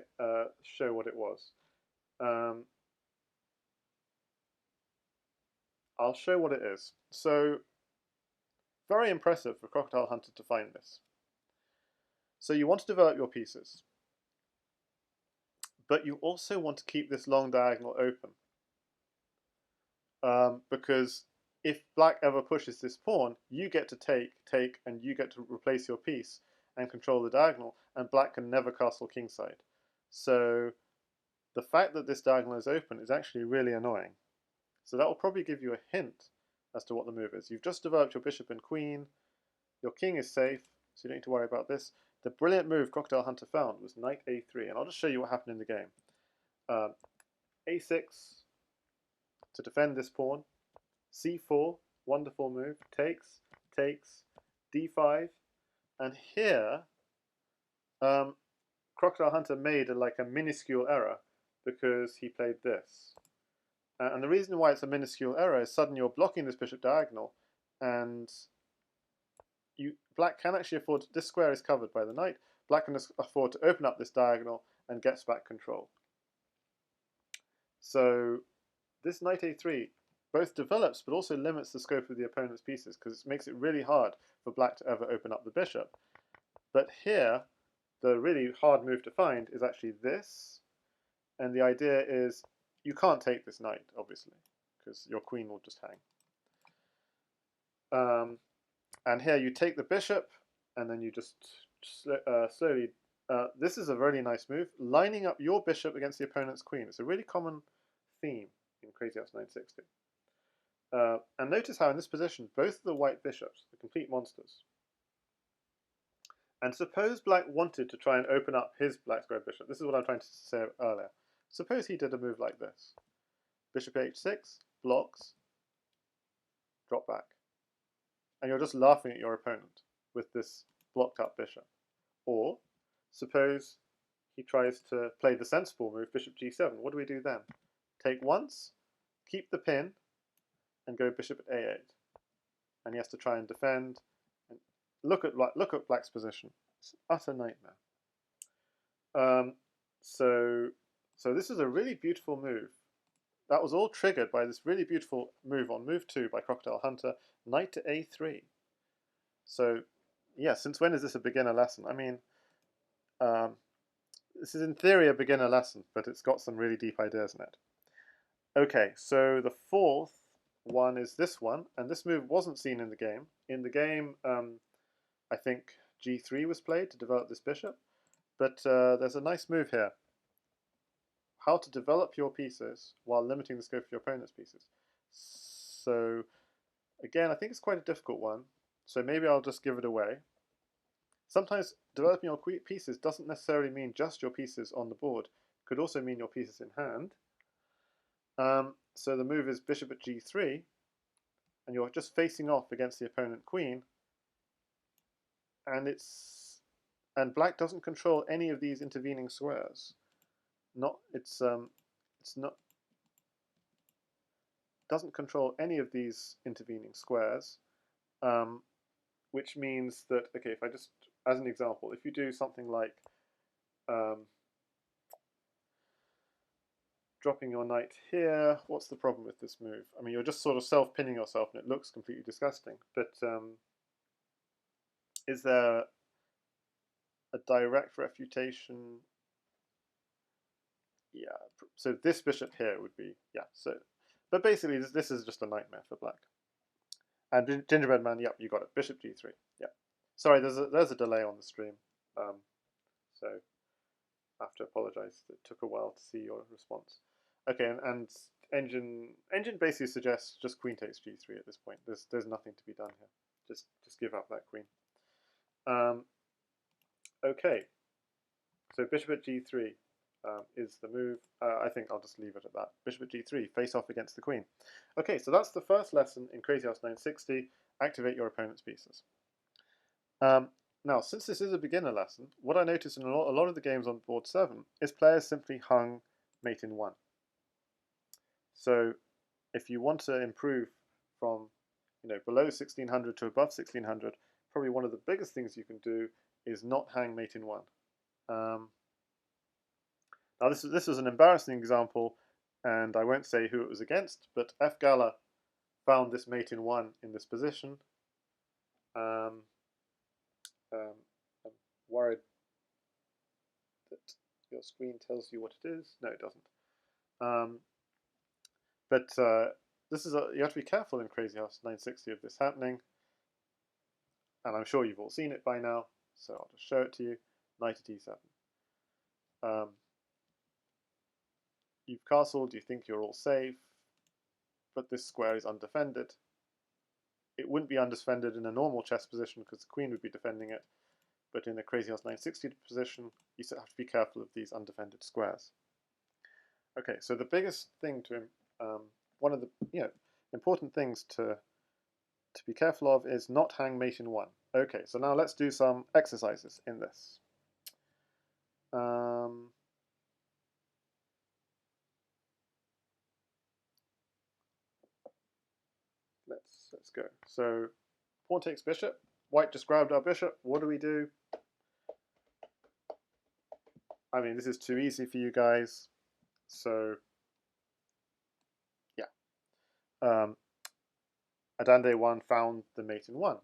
show what it was. I'll show what it is. So, very impressive for Crocodile Hunter to find this. So you want to develop your pieces, but you also want to keep this long diagonal open. Because if black ever pushes this pawn, you get to take, and you get to replace your piece and control the diagonal, and black can never castle kingside. So the fact that this diagonal is open is actually really annoying. So that will probably give you a hint as to what the move is. You've just developed your bishop and queen. Your king is safe, so you don't need to worry about this. The brilliant move Crocodile Hunter found was knight a3, and I'll just show you what happened in the game. a6 to defend this pawn. c4, wonderful move. Takes, d5, and here Crocodile Hunter made a minuscule error because he played this. And the reason why it's a minuscule error is suddenly you're blocking this bishop diagonal, and black can actually afford, this square is covered by the knight, black can afford to open up this diagonal and gets back control. So this knight a3 both develops but also limits the scope of the opponent's pieces, because it makes it really hard for black to ever open up the bishop. But here, the really hard move to find is actually this, and the idea is you can't take this knight, obviously, because your queen will just hang. And here you take the bishop, and then you just slowly... this is a really nice move, lining up your bishop against the opponent's queen. It's a really common theme in Crazyhouse 960. And notice how in this position, both of the white bishops are complete monsters. And suppose black wanted to try and open up his black square bishop. This is what I'm trying to say earlier. Suppose he did a move like this. Bishop h6, blocks, drop back. And you're just laughing at your opponent. with this blocked up bishop. Or suppose he tries to play the sensible move, bishop g7. What do we do then? Take once, keep the pin, and go bishop at a8. And he has to try and defend. And look at black's position. It's an utter nightmare. So this is a really beautiful move. That was all triggered by this really beautiful move on move 2 by Crocodile Hunter, knight to a3. So, yeah, since when is this a beginner lesson? I mean, this is in theory a beginner lesson, but it's got some really deep ideas in it. Okay, so the fourth one is this one, and this move wasn't seen in the game. In the game, I think g3 was played to develop this bishop, but there's a nice move here. How to develop your pieces while limiting the scope of your opponent's pieces. So, again, I think it's quite a difficult one, so maybe I'll just give it away. Sometimes developing your pieces doesn't necessarily mean just your pieces on the board. It could also mean your pieces in hand. So the move is bishop at g3, and you're just facing off against the opponent queen, and black doesn't control any of these intervening squares. Doesn't control any of these intervening squares, which means that, okay, if I just, as an example, if you do something like dropping your knight here, what's the problem with this move? I mean, you're just sort of self-pinning yourself and it looks completely disgusting, but is there a direct refutation? Yeah, so this bishop here would be, yeah, so, but basically this is just a nightmare for black. And Gingerbread Man, yep, you got it, bishop g3, yeah. Sorry, there's a delay on the stream, so I have to apologize. It took a while to see your response. Okay, and engine basically suggests just queen takes g3 at this point. There's nothing to be done here. Just give up that queen. Okay, so bishop at g3 is the move. I think I'll just leave it at that. Bishop at g3, face off against the queen. Okay, so that's the first lesson in Crazyhouse 960. Activate your opponent's pieces. Now, since this is a beginner lesson, what I noticed in a lot of the games on board 7 is players simply hung mate in 1. So if you want to improve from below 1600 to above 1600, probably one of the biggest things you can do is not hang mate in 1. Now this was an embarrassing example, and I won't say who it was against, but F. Gala found this mate in 1 in this position. I'm worried that your screen tells you what it is. No, it doesn't. But you have to be careful in Crazyhouse 960 of this happening, and I'm sure you've all seen it by now, so I'll just show it to you. Knight at e7. You've castled, you think you're all safe, but this square is undefended. It wouldn't be undefended in a normal chess position because the queen would be defending it, but in a Crazyhouse 960 position, you have to be careful of these undefended squares. Okay, so the biggest thing one of the important things to be careful of is not hang mate in 1. Okay, so now let's do some exercises in this. Let's go. So pawn takes bishop. White just grabbed our bishop. What do we do? I mean, this is too easy for you guys. So yeah. Adande 1 found the mate in 1.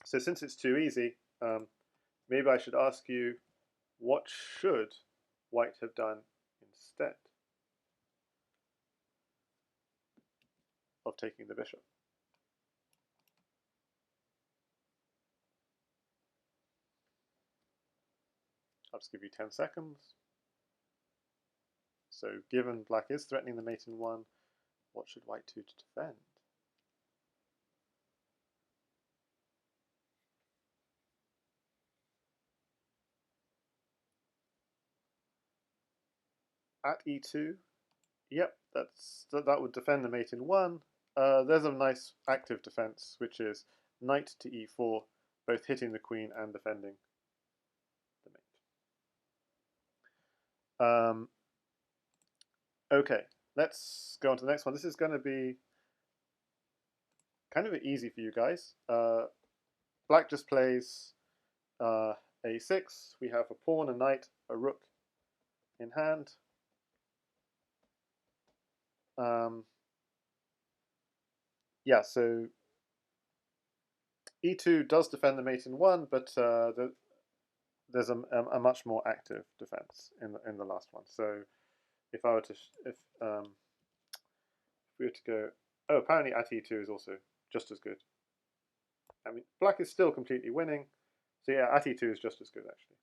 So since it's too easy, maybe I should ask you, what should white have done instead of taking the bishop? I'll just give you 10 seconds. So given black is threatening the mate in 1, what should white do to defend? At e2, yep, that would defend the mate in 1. There's a nice active defense, which is knight to e4 both hitting the queen and defending the mate. Okay, let's go on to the next one. This is going to be kind of easy for you guys. Black just plays a6. We have a pawn, a knight, a rook in hand. Yeah, so e2 does defend the mate in one, but there's a much more active defense in the last one. So if I were to if we were to go, oh, apparently at e2 is also just as good. I mean, black is still completely winning. So yeah, at e2 is just as good actually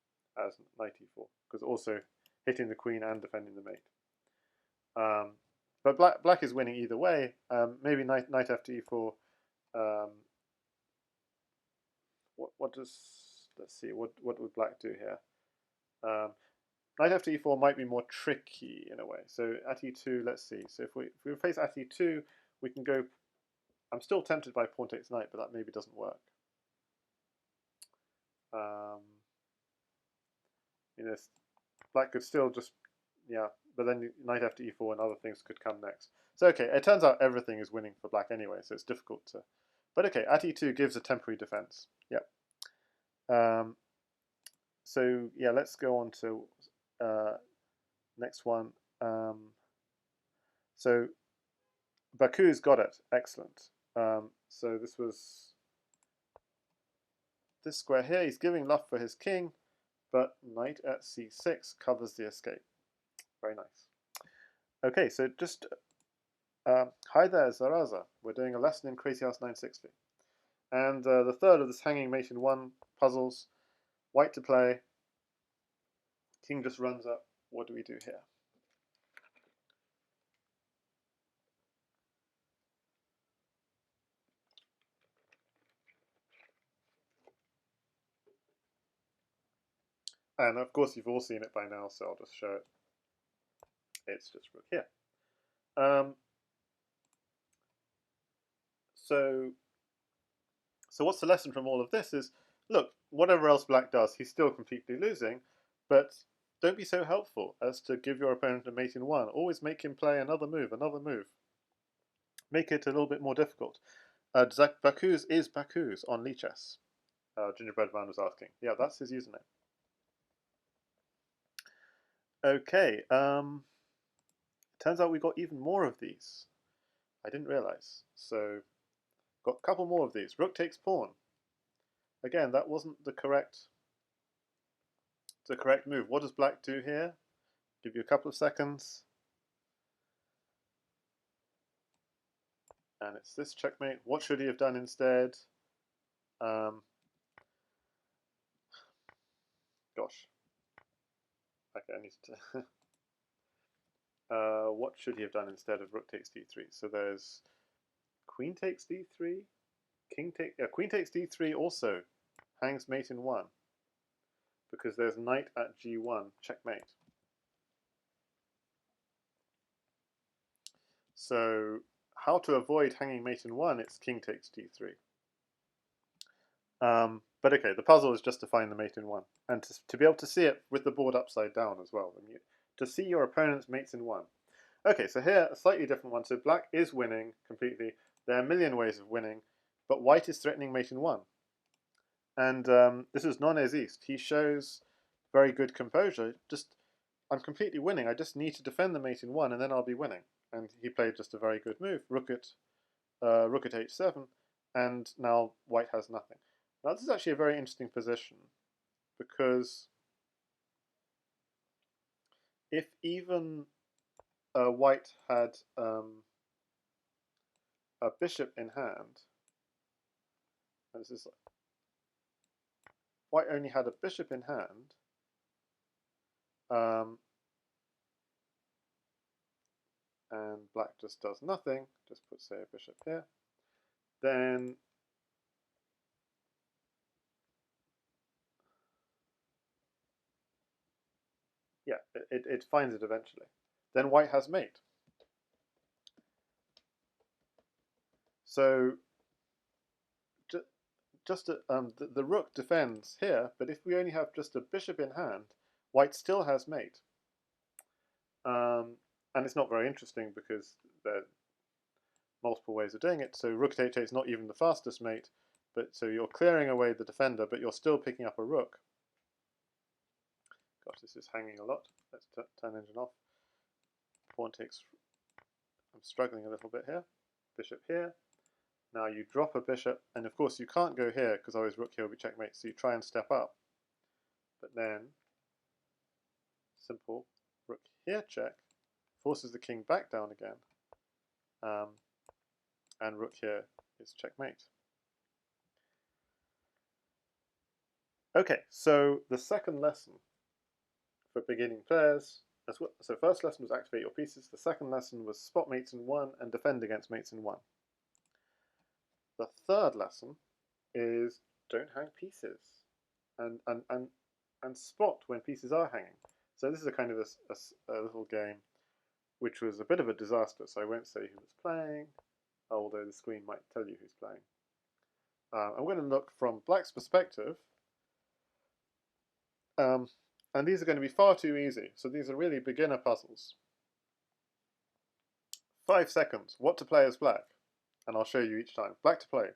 as knight e4, because also hitting the queen and defending the mate. But black is winning either way. Maybe knight f to e4. What does, let's see, what would black do here? Knight f to e4 might be more tricky in a way. So at e2, let's see. So if we replace at e2, we can go. I'm still tempted by pawn takes knight, but that maybe doesn't work. You know, black could still just, yeah, but then knight f to e4 and other things could come next. So okay, it turns out everything is winning for black anyway, so it's difficult to. But okay, at e2 gives a temporary defense. Yep. So yeah, let's go on to next one. So Baku's got it. Excellent. So this was this square here. He's giving luff for his king, but knight at c6 covers the escape. Very nice. Okay, so just hi there, Zaraza. We're doing a lesson in Crazyhouse 960. And the third of this hanging mate in one puzzles. White to play. King just runs up. What do we do here? And of course you've all seen it by now, so I'll just show it. It's just rook here. So what's the lesson from all of this is, look, whatever else black does, he's still completely losing, but don't be so helpful as to give your opponent a mate in one. Always make him play another move, another move. Make it a little bit more difficult. Baku's is Baku's on Lichess. Gingerbread Man was asking. Yeah, that's his username. Okay, turns out we got even more of these. I didn't realize. So, got a couple more of these. Rook takes pawn. Again, that wasn't the correct move. What does black do here? Give you a couple of seconds. And it's this checkmate. What should he have done instead? Gosh. Okay, I need to... what should he have done instead of rook takes d3? So there's queen takes d3, queen takes d3 also hangs mate in one, because there's knight at g1, checkmate. So how to avoid hanging mate in one? It's king takes d3. But okay, the puzzle is just to find the mate in one, and to be able to see it with the board upside down as well. To see your opponent's mates in one. Okay, so here, a slightly different one. So black is winning completely. There are a million ways of winning, but white is threatening mate in one. And this is non existe. He shows very good composure. I'm completely winning. I just need to defend the mate in one, and then I'll be winning. And he played just a very good move. Rook at h7, and now white has nothing. Now this is actually a very interesting position, because if even white had a bishop in hand, and this is white only had a bishop in hand, and black just does nothing, just puts, say, a bishop here, then yeah, it finds it eventually. Then white has mate. So the rook defends here, but if we only have just a bishop in hand, white still has mate. And it's not very interesting because there are multiple ways of doing it. So rook at h8 is not even the fastest mate, but so you're clearing away the defender, but you're still picking up a rook. Gosh, this is hanging a lot. Let's turn engine off. Pawn takes. I'm struggling a little bit here. Bishop here. Now you drop a bishop, and of course you can't go here because otherwise rook here will be checkmate. So you try and step up, but then simple rook here check forces the king back down again, and rook here is checkmate. Okay, so the second lesson for beginning players. So first lesson was activate your pieces. The second lesson was spot mates in 1 and defend against mates in 1. The third lesson is don't hang pieces and spot when pieces are hanging. So this is a kind of a little game which was a bit of a disaster, so I won't say who was playing, although the screen might tell you who's playing. I'm going to look from black's perspective, and these are going to be far too easy, so these are really beginner puzzles. 5 seconds, what to play as black, and I'll show you each time. Black to play.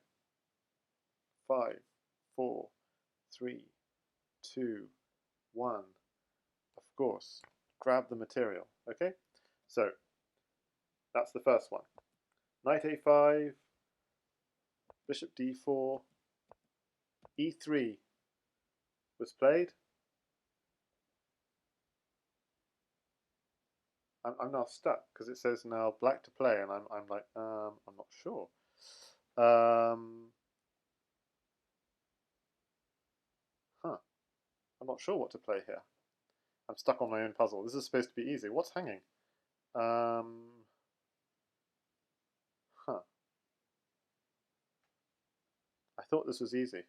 5, 4, 3, 2, 1. Of course, grab the material, okay? So, that's the first one. Knight a5, bishop d4, e3 was played. I'm now stuck because it says now black to play, and I'm like, I'm not sure. I'm not sure what to play here. I'm stuck on my own puzzle. This is supposed to be easy. What's hanging? I thought this was easy.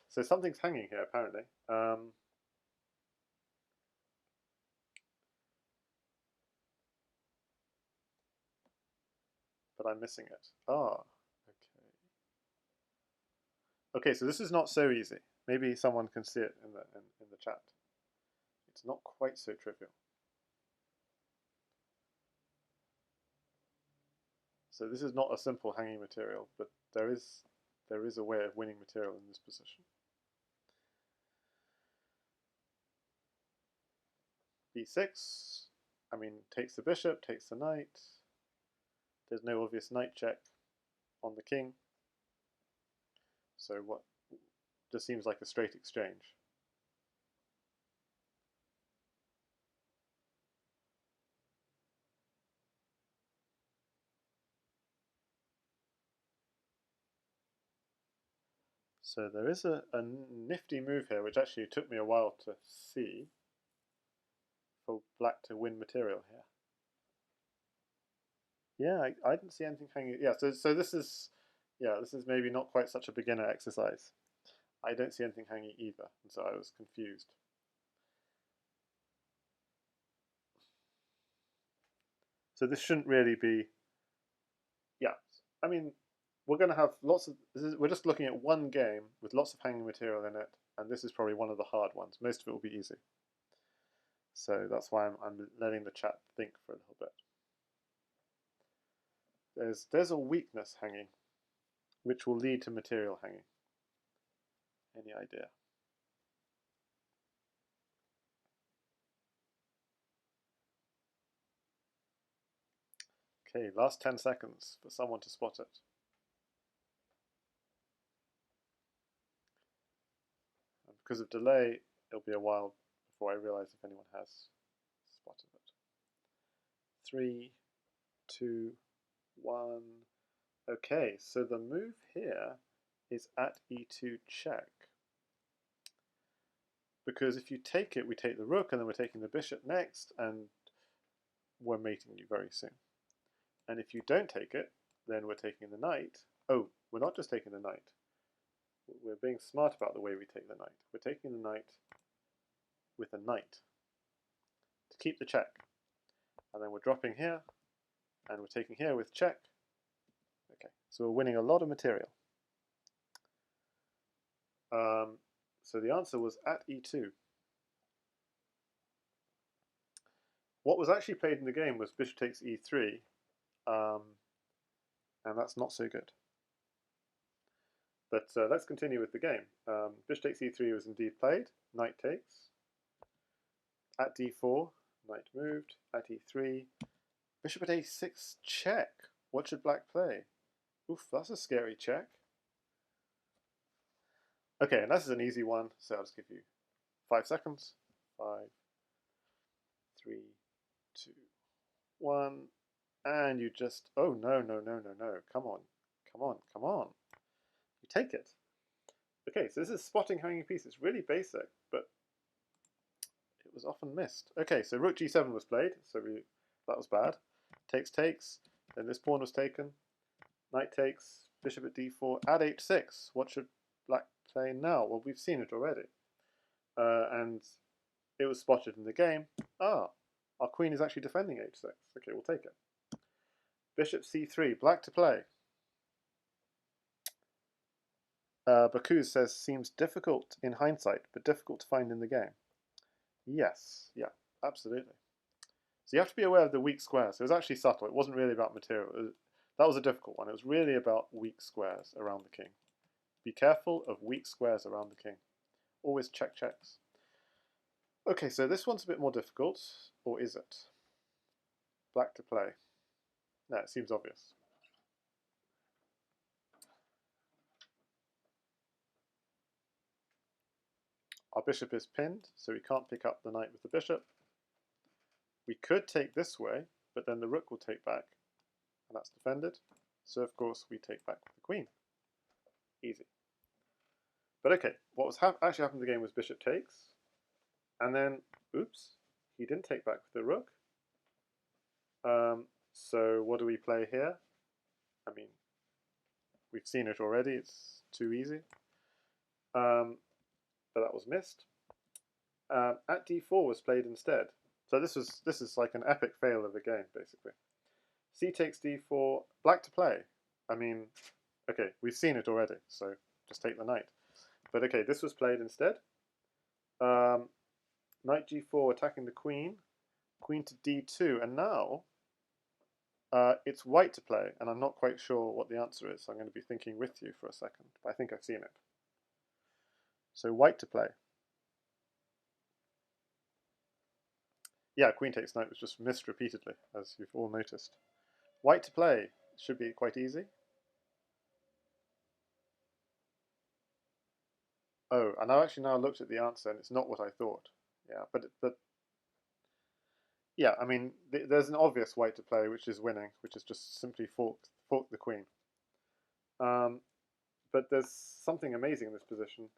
So something's hanging here, apparently. But I'm missing it. Ah, okay. Okay, so this is not so easy. Maybe someone can see it in the chat. It's not quite so trivial. So this is not a simple hanging material, but there is a way of winning material in this position. b6, I mean, takes the bishop, takes the knight. There's no obvious knight check on the king. So what just seems like a straight exchange. So there is a nifty move here, which actually took me a while to see, for black to win material here. Yeah, I didn't see anything hanging. Yeah, so this is maybe not quite such a beginner exercise. I don't see anything hanging either, and so I was confused. So this shouldn't really be. Yeah, I mean, we're going to have lots of. We're just looking at one game with lots of hanging material in it, and this is probably one of the hard ones. Most of it will be easy. So that's why I'm letting the chat think for a little bit. There's a weakness hanging, which will lead to material hanging. Any idea? Okay, last 10 seconds for someone to spot it. And because of delay, it'll be a while before I realize if anyone has spotted it. 3, 2, 1. Okay, so the move here is at e2 check. Because if you take it, we take the rook, and then we're taking the bishop next, and we're mating you very soon. And if you don't take it, then we're taking the knight. Oh, we're not just taking the knight. We're being smart about the way we take the knight. We're taking the knight with a knight to keep the check. And then we're dropping here, and we're taking here with check. Okay, so we're winning a lot of material. So the answer was at e2. What was actually played in the game was bishop takes e3, and that's not so good. But let's continue with the game. Bishop takes e3 was indeed played. Knight takes. At d4, knight moved. At e3, bishop at a6 check. What should black play? Oof, that's a scary check. Okay, and this is an easy one, so I'll just give you 5 seconds. 5, 3, 2, 1, and you just, oh no, no, no, no, no, come on, come on, come on. You take it. Okay, so this is spotting hanging piece. It's really basic, but it was often missed. Okay, so rook g7 was played, so that was bad. Takes, then this pawn was taken. Knight takes, bishop at d4, at h6. What should black play now? Well, we've seen it already. And it was spotted in the game. Ah, our queen is actually defending h6. Okay, we'll take it. Bishop c3, black to play. Bacchus says, seems difficult in hindsight, but difficult to find in the game. Yes, yeah, absolutely. So you have to be aware of the weak squares. So it was actually subtle. It wasn't really about material. That was a difficult one. It was really about weak squares around the king. Be careful of weak squares around the king. Always check checks. Okay, so this one's a bit more difficult, or is it? Black to play. No, it seems obvious. Our bishop is pinned, so we can't pick up the knight with the bishop. We could take this way, but then the rook will take back, and that's defended. So of course we take back with the queen. Easy. But okay, what was actually happened in the game was bishop takes, and then, oops, he didn't take back with the rook. So what do we play here? I mean, we've seen it already, it's too easy. But that was missed. At d4 was played instead. So this is like an epic fail of the game, basically. C takes d4, black to play. I mean, okay, we've seen it already, so just take the knight. But okay, this was played instead. Knight g4 attacking the queen, queen to d2, and now it's white to play, and I'm not quite sure what the answer is, so I'm going to be thinking with you for a second, but I think I've seen it. So white to play. Yeah, queen takes knight was just missed repeatedly, as you've all noticed. White to play should be quite easy. Oh, and I actually now looked at the answer, and it's not what I thought. Yeah, but yeah, I mean, there's an obvious white to play, which is winning, which is just simply fork the queen. But there's something amazing in this position.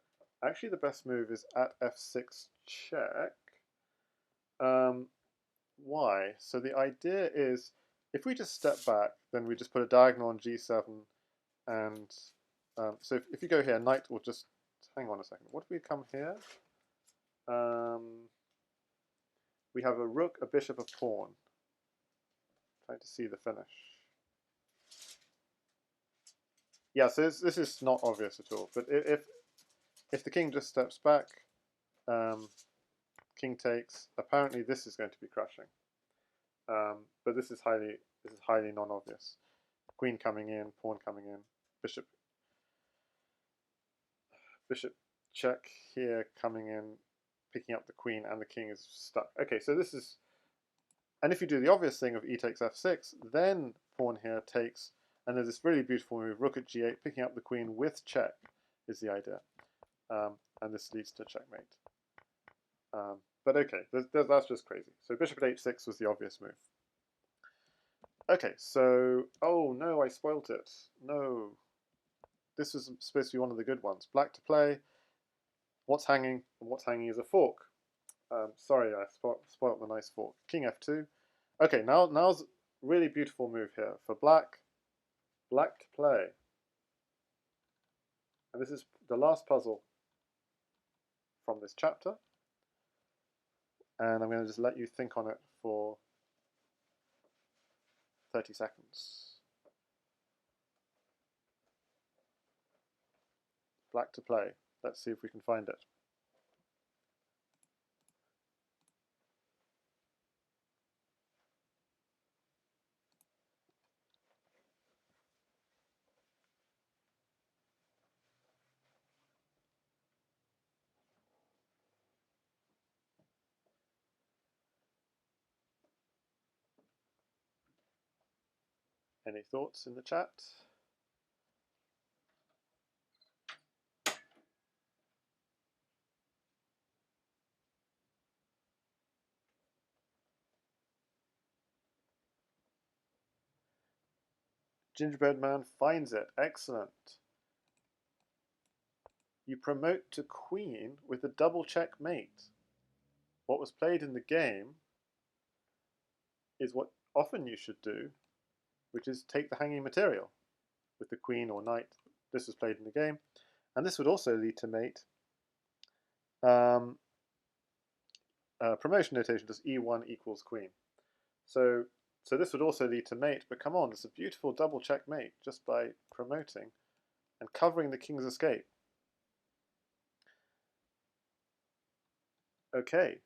Actually, the best move is at f6 check. Why? So the idea is, if we just step back, then we just put a diagonal on g7, and so if you go here, knight will just, hang on a second, what do we come here? We have a rook, a bishop, a pawn. Trying to see the finish. Yeah, so this is not obvious at all, but if the king just steps back, king takes, apparently this is going to be crushing. But this is highly non-obvious. Queen coming in, pawn coming in, bishop check here coming in, picking up the queen, and the king is stuck. Okay, so this is, and if you do the obvious thing of e takes f6, then pawn here takes, and there's this really beautiful move, rook at g8, picking up the queen with check is the idea, and this leads to checkmate. But okay, that's just crazy. So bishop at h6 was the obvious move. Okay, so, oh no, I spoilt it. No. This was supposed to be one of the good ones. Black to play. What's hanging? And what's hanging is a fork. Sorry, I spoilt the nice fork. King f2. Okay, now's a really beautiful move here for black. Black to play. And this is the last puzzle from this chapter. And I'm going to just let you think on it for 30 seconds. Black to play. Let's see if we can find it. Any thoughts in the chat? Gingerbread Man finds it. Excellent. You promote to queen with a double checkmate. What was played in the game is what often you should do, which is take the hanging material with the queen or knight. This was played in the game. And this would also lead to mate. Promotion notation does E1 equals queen. So this would also lead to mate, but come on, it's a beautiful double checkmate just by promoting and covering the king's escape. Okay,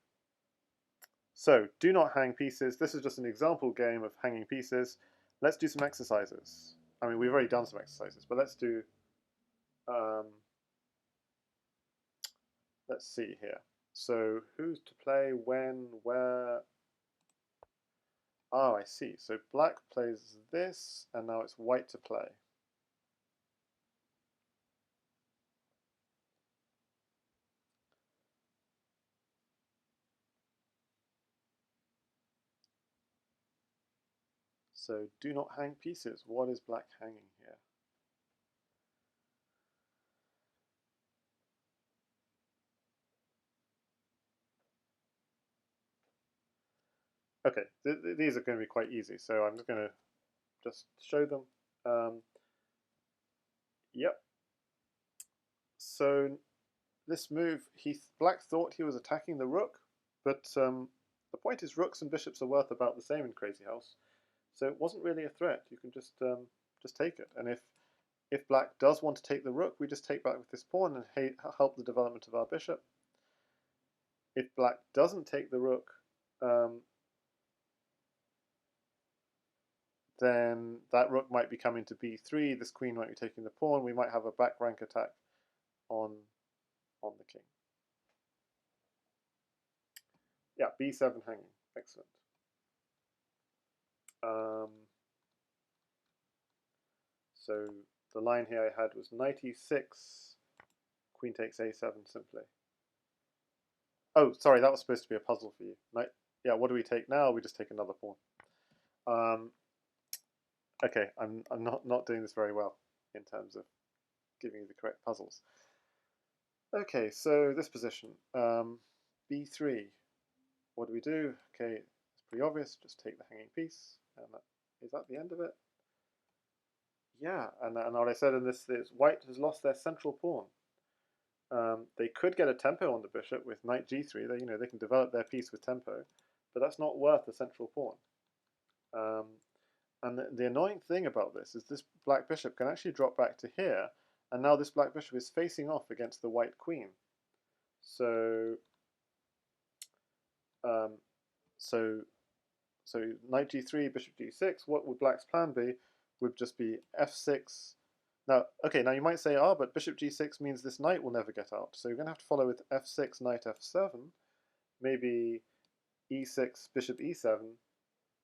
so do not hang pieces. This is just an example game of hanging pieces. Let's do some exercises. I mean, we've already done some exercises, but let's do, let's see here. So who's to play, when, where? Oh, I see. So black plays this, and now it's white to play. So do not hang pieces. What is black hanging here? Okay, these are going to be quite easy, so I'm just going to just show them. Yep. So this move, black thought he was attacking the rook, but the point is rooks and bishops are worth about the same in Crazyhouse, so it wasn't really a threat. You can just take it, and if black does want to take the rook, we just take back with this pawn and help the development of our bishop. If black doesn't take the rook, then that rook might be coming to b3, this queen might be taking the pawn, we might have a back rank attack on the king. Yeah, b7 hanging, excellent. So the line here I had was knight e6, queen takes a7 simply. Oh, sorry, that was supposed to be a puzzle for you. Yeah, what do we take now? We just take another pawn. Okay, I'm not doing this very well in terms of giving you the correct puzzles. Okay, so this position, b3. What do we do? Okay, it's pretty obvious. Just take the hanging piece, and is that the end of it? Yeah, and what I said in this is white has lost their central pawn. They could get a tempo on the bishop with knight g3. They can develop their piece with tempo, but that's not worth the central pawn. And the annoying thing about this is this black bishop can actually drop back to here, and now this black bishop is facing off against the white queen. So knight g3, bishop g6. What would black's plan be? Would just be f6. Now, okay, now you might say, but bishop g6 means this knight will never get out. So you're going to have to follow with f6, knight f7, maybe e6, bishop e7,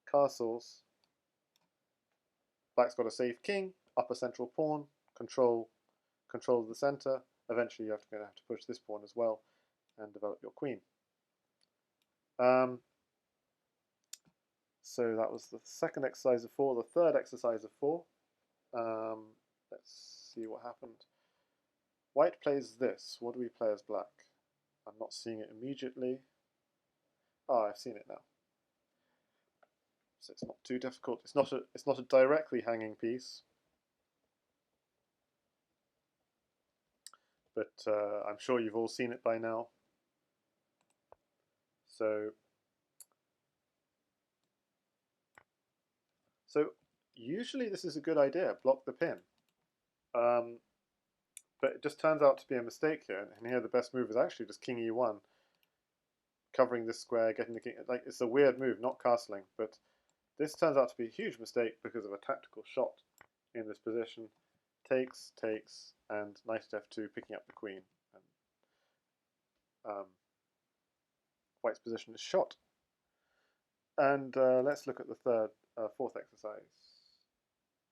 castles. Black's got a safe king, upper central pawn, control of the center. Eventually you're going to have to push this pawn as well and develop your queen. So that was the second exercise of 4. The third exercise of 4. Let's see what happened. White plays this. What do we play as black? I'm not seeing it immediately. Oh, I've seen it now. So it's not too difficult. It's not a directly hanging piece, but I'm sure you've all seen it by now. So usually this is a good idea. Block the pin. but it just turns out to be a mistake here. And here the best move is actually just king e1, covering this square, getting the king. Like, it's a weird move, not castling, but this turns out to be a huge mistake because of a tactical shot in this position. Takes, and knight at f2, picking up the queen. And, white's position is shot. And let's look at the fourth exercise.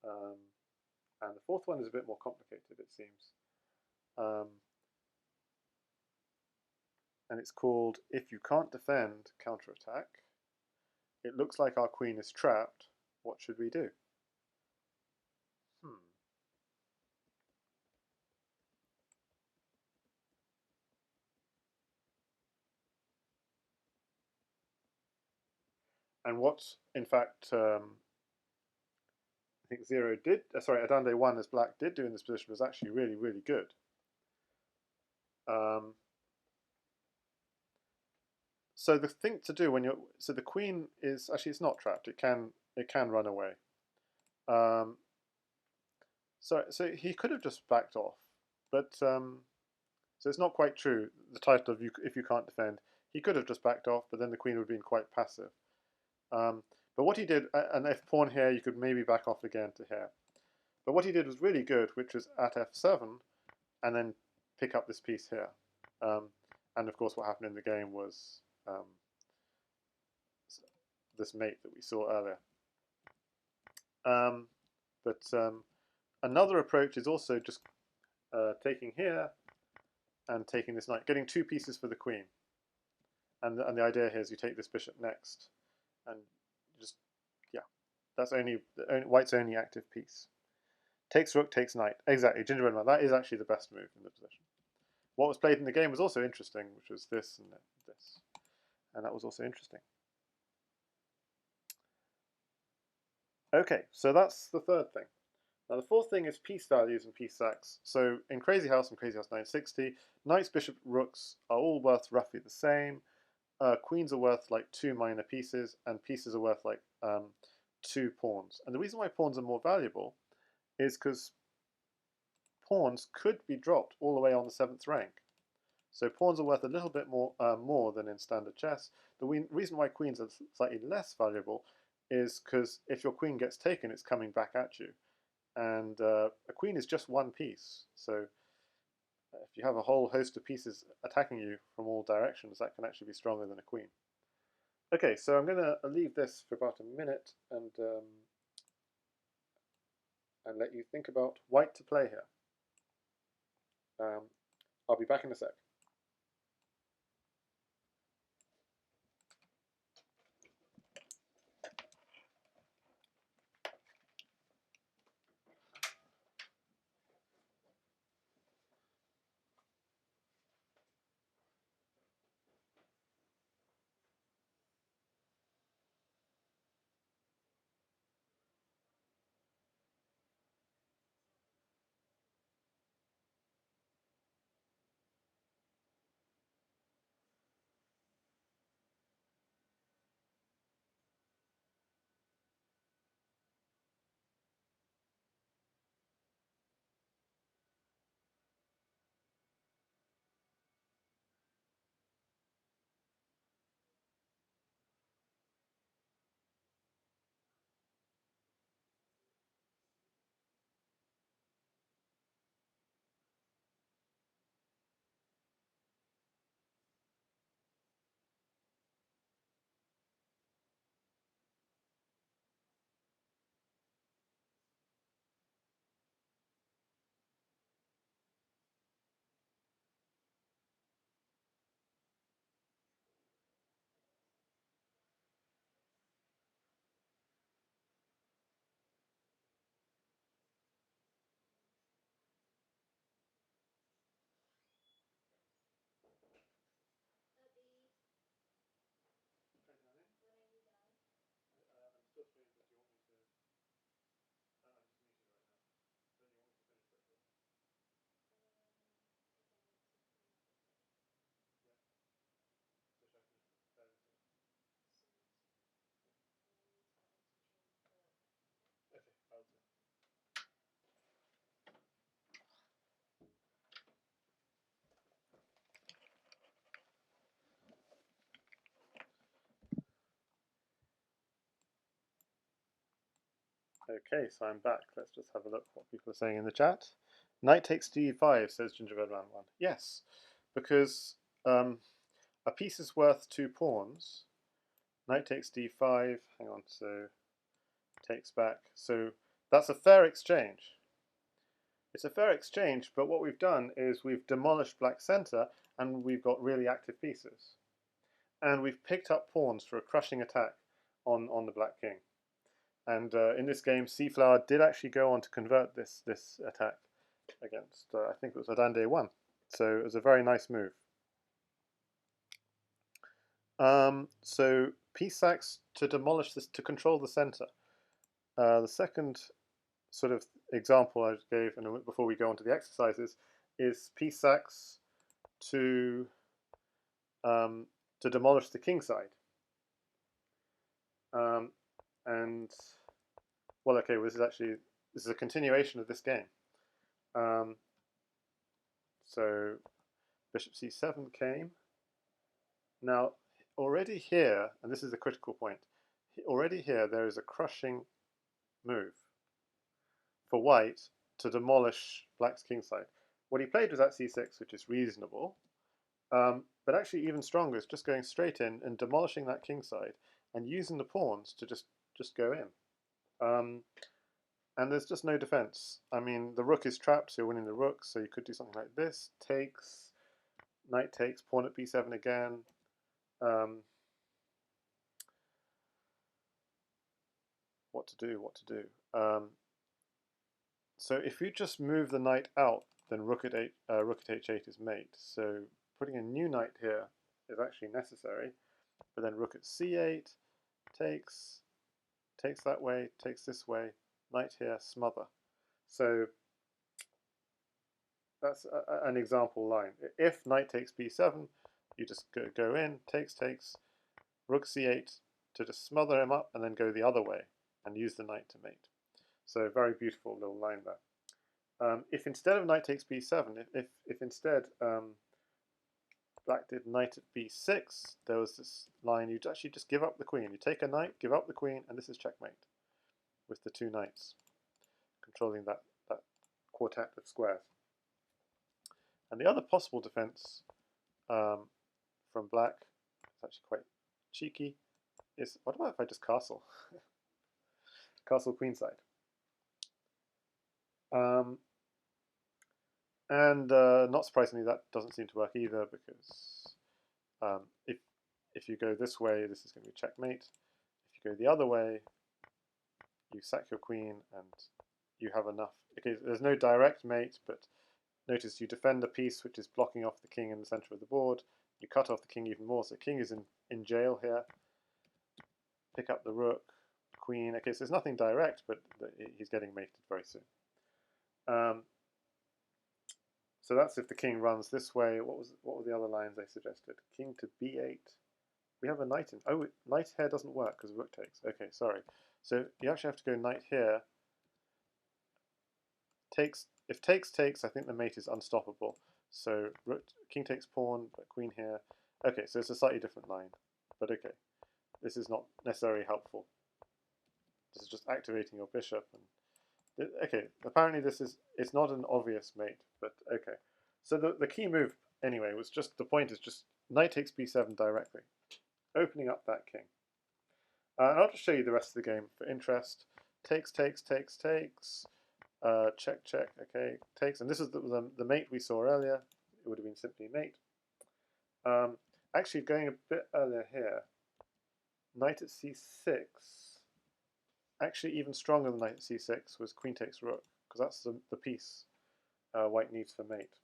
And the fourth one is a bit more complicated, it seems. And it's called If You Can't Defend, Counterattack. It looks like our queen is trapped. What should we do? And what, in fact, I think Adande 1 as black did do in this position was actually really, really good. So the thing to do when so the queen is, actually it's not trapped, it can run away. So he could have just backed off, but so it's not quite true, the title of If You Can't Defend. He could have just backed off, but then the queen would have been quite passive. But what he did, and if pawn here, you could maybe back off again to here. But what he did was really good, which was at f7, and then pick up this piece here. And of course what happened in the game was this mate that we saw earlier. Another approach is also just taking here and taking this knight, getting two pieces for the queen. And the idea here is you take this bishop next, and just, yeah, that's white's only active piece. Takes rook, takes knight. Exactly, gingerbread man. That is actually the best move in the position. What was played in the game was also interesting, which was this and this. And that was also interesting. Okay, so that's the third thing. Now the fourth thing is piece values and piece sacks. So in Crazyhouse and Crazyhouse 960, knights, bishop, rooks are all worth roughly the same. Queens are worth like 2 minor pieces, and pieces are worth like 2 pawns. And the reason why pawns are more valuable is because pawns could be dropped all the way on the 7th rank. So pawns are worth a little bit more than in standard chess. The reason why queens are slightly less valuable is because if your queen gets taken, it's coming back at you. And a queen is just one piece. So if you have a whole host of pieces attacking you from all directions, that can actually be stronger than a queen. Okay, so I'm going to leave this for about a minute and let you think about white to play here. I'll be back in a sec. Okay, so I'm back. Let's just have a look what people are saying in the chat. Knight takes d5, says Gingerbread Man 1. Yes, because a piece is worth 2 pawns. Knight takes d5. Hang on, so takes back. So that's a fair exchange. It's a fair exchange, but what we've done is we've demolished black's center and we've got really active pieces. And we've picked up pawns for a crushing attack on the black king. And in this game, Seaflower did actually go on to convert this attack against, I think it was Adande 1. So it was a very nice move. So piece sacks to demolish this, to control the center. The second sort of example I gave, and before we go on to the exercises, is piece sacks to demolish the king side. And well, okay, well, this is a continuation of this game. So bishop c7 came. Now already here, and this is a critical point, already here there is a crushing move for white to demolish black's king side. What he played was at c6, which is reasonable, but actually even stronger is just going straight in and demolishing that king side and using the pawns to just go in. And there's just no defense. I mean, the rook is trapped, so you're winning the rook, so you could do something like this. Takes, knight takes, pawn at b7 again. What to do? So if you just move the knight out, then rook at h8 is mate. So putting a new knight here is actually necessary. But then rook at c8, takes that way, takes this way, knight here, smother. So that's an example line. If knight takes b7, you just go in, takes, rook c8 to just smother him up, and then go the other way and use the knight to mate. So very beautiful little line there. If instead of knight takes b7, if instead black did knight at b6, there was this line, you'd actually just give up the queen. You take a knight, give up the queen, and this is checkmate with the 2 knights controlling that quartet of squares. And the other possible defense from black, it's actually quite cheeky, is what about if I just castle? Castle queenside. And not surprisingly, that doesn't seem to work either, because if you go this way, this is going to be checkmate. If you go the other way, you sack your queen and you have enough. Okay, there's no direct mate, but notice you defend the piece which is blocking off the king in the center of the board. You cut off the king even more, so king is in jail here. Pick up the rook, queen. Okay, so there's nothing direct, but he's getting mated very soon. So that's if the king runs this way. What were the other lines I suggested? King to b8. We have a knight in. Oh, knight here doesn't work because rook takes. Okay, sorry. So you actually have to go knight here. Takes. If takes, I think the mate is unstoppable. So rook, king takes pawn, but queen here. Okay, so it's a slightly different line. But okay, this is not necessarily helpful. This is just activating your bishop. And okay, apparently it's not an obvious mate, but okay. So the key move anyway was just, the point is just knight takes b7 directly, opening up that king. And I'll just show you the rest of the game for interest. Takes, check, okay, takes, and this is the mate we saw earlier. It would have been simply mate. Actually, going a bit earlier here, knight at c6, actually even stronger than knight at c6 was queen takes rook, because that's the piece white needs for mate.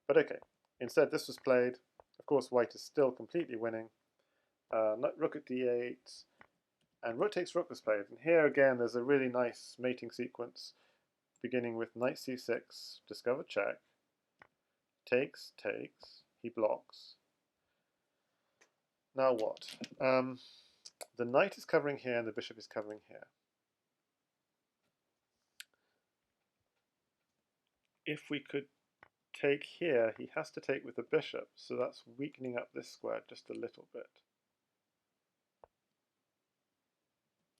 But okay, instead this was played. Of course, white is still completely winning. Rook at d8, and rook takes rook was played. And here again, there's a really nice mating sequence, beginning with knight c6, discover check, takes, he blocks. Now what? The knight is covering here and the bishop is covering here. If we could take here, he has to take with the bishop, so that's weakening up this square just a little bit.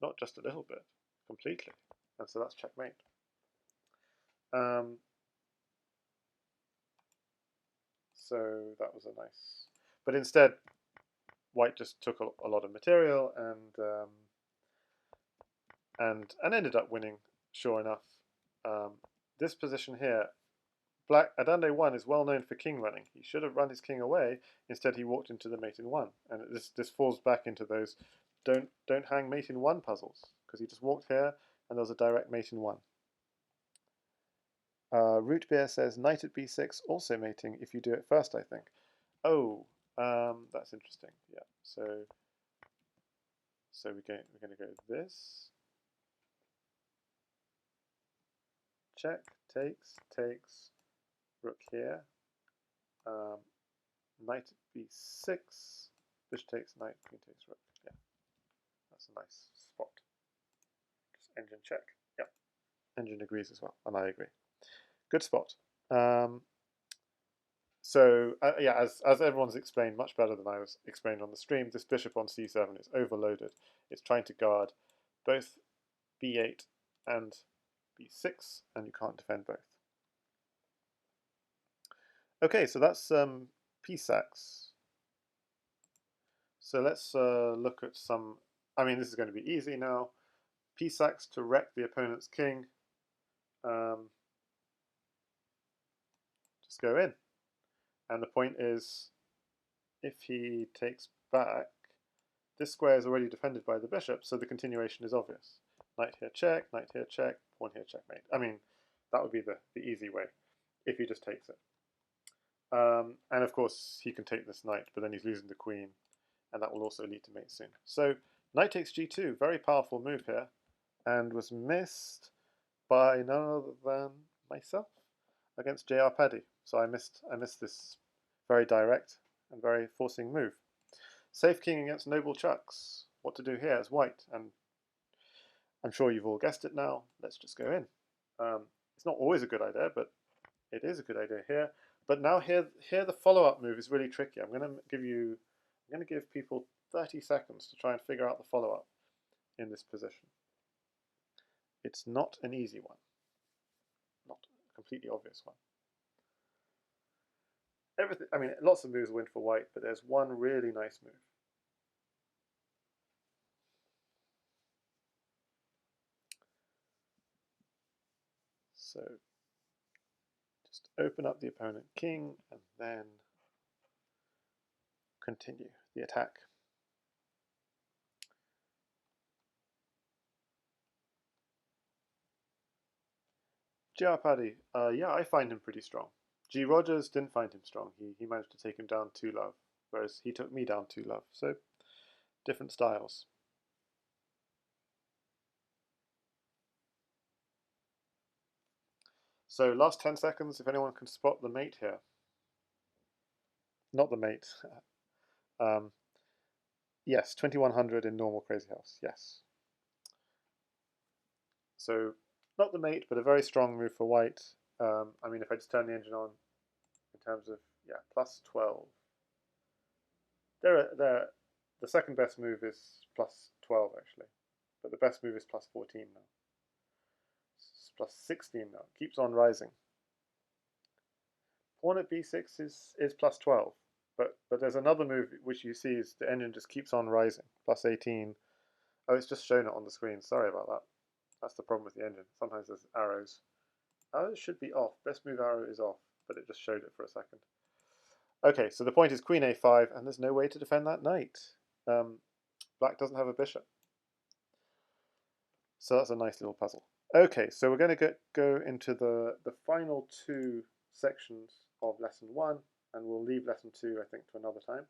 Not just a little bit, completely. and so that's checkmate. So that was a nice, but instead white just took a lot of material and ended up winning, sure enough. This position here, Black Adande 1 is well known for king running. He should have run his king away. Instead, he walked into the mate in 1, and this falls back into those don't hang mate in 1 puzzles, because he just walked here and there was a direct mate in 1. Root Beer says knight at b6 also mating if you do it first, I think. Oh, that's interesting. Yeah, so we're going to go this. Check, takes, rook here. Knight at b6, bishop takes knight, queen takes rook. Yeah, that's a nice spot. Just engine check. Yeah, engine agrees as well, and I agree. Good spot. So yeah, as everyone's explained much better than I was explained on the stream, this bishop on c7 is overloaded. It's trying to guard both b8 and b6, and you can't defend both. Okay, so that's p-sax. So let's look at some. I mean, this is going to be easy now. P-sax to wreck the opponent's king. Just go in. And the point is, if he takes back, this square is already defended by the bishop, so the continuation is obvious. Knight here check, pawn here checkmate. I mean, that would be the easy way, if he just takes it. And of course, he can take this knight, but then he's losing the queen, and that will also lead to mate soon. So knight takes g2, very powerful move here, and was missed by none other than myself against J.R. Paddy. So I missed this very direct and very forcing move. Safe king against noble chucks. What to do here as white, and I'm sure you've all guessed it now. Let's just go in. It's not always a good idea, but it is a good idea here. But now here the follow-up move is really tricky. I'm going to give people 30 seconds to try and figure out the follow-up in this position. It's not an easy one, not a completely obvious one. I mean, lots of moves win for white, but there's one really nice move. So just open up the opponent king and then continue the attack. J.R. Paddy, yeah, I find him pretty strong. G. Rogers didn't find him strong. He managed to take him down 2 love, whereas he took me down 2 love. So different styles. So last 10 seconds, if anyone can spot the mate here. Not the mate. Yes, 2100 in normal Crazyhouse, yes. So not the mate, but a very strong move for white. I mean, if I just turn the engine on, in terms of, yeah, plus 12. The second best move is plus 12, actually. But the best move is plus 14 now. It's plus 16 now. It keeps on rising. Pawn at b6 is plus 12. But there's another move which you see is the engine just keeps on rising. Plus 18. Oh, it's just shown it on the screen. Sorry about that. That's the problem with the engine. Sometimes there's arrows. Arrows should be off. Best move arrow is off, but it just showed it for a second. Okay, so the point is queen a5, and there's no way to defend that knight. Black doesn't have a bishop. So that's a nice little puzzle. Okay, so we're going to go into the final 2 sections of lesson 1, and we'll leave lesson 2, I think, to another time.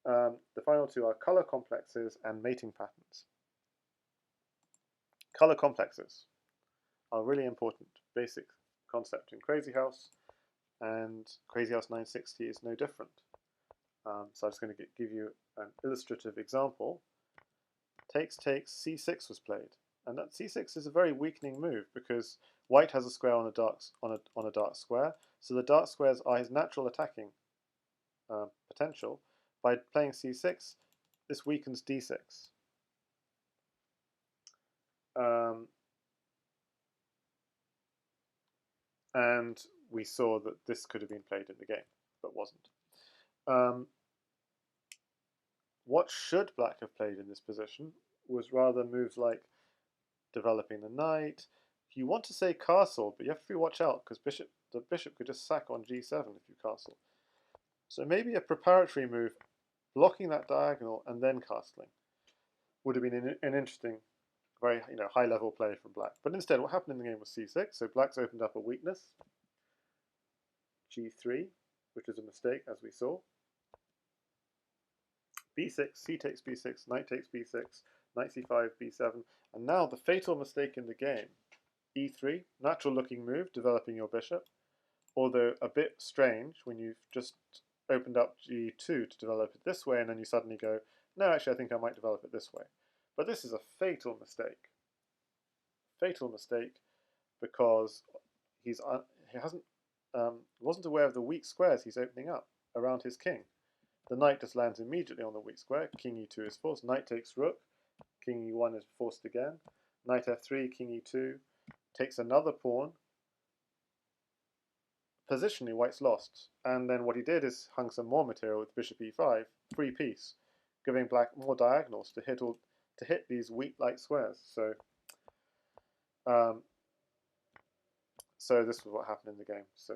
The final 2 are color complexes and mating patterns. Color complexes are really important, basic concept in Crazyhouse, and Crazyhouse 960 is no different. So I'm just going to give you an illustrative example. Takes, c6 was played, and that c6 is a very weakening move because white has a square on a dark square, so the dark squares are his natural attacking potential. By playing c6, this weakens d6. and we saw that this could have been played in the game, but wasn't. What should black have played in this position was rather moves like developing the knight. You want to say castle, but you have to watch out because the bishop could just sack on g7 if you castle. So maybe a preparatory move, blocking that diagonal and then castling, would have been an interesting, very high-level play from black. But instead, what happened in the game was c6. So black's opened up a weakness, g3, which is a mistake, as we saw. b6, c takes b6, knight takes b6, knight c5, b7, and now the fatal mistake in the game, e3, natural looking move, developing your bishop, although a bit strange when you've just opened up g2 to develop it this way, and then you suddenly go, no, actually I think I might develop it this way. But this is a fatal mistake. Fatal mistake because he wasn't aware of the weak squares he's opening up around his king. The knight just lands immediately on the weak square. King e2 is forced. Knight takes rook. King e1 is forced again. Knight f3, king e2. Takes another pawn. Positionally, white's lost. And then what he did is hung some more material with bishop e5, free piece, giving black more diagonals to hit these weak light squares. So this was what happened in the game. So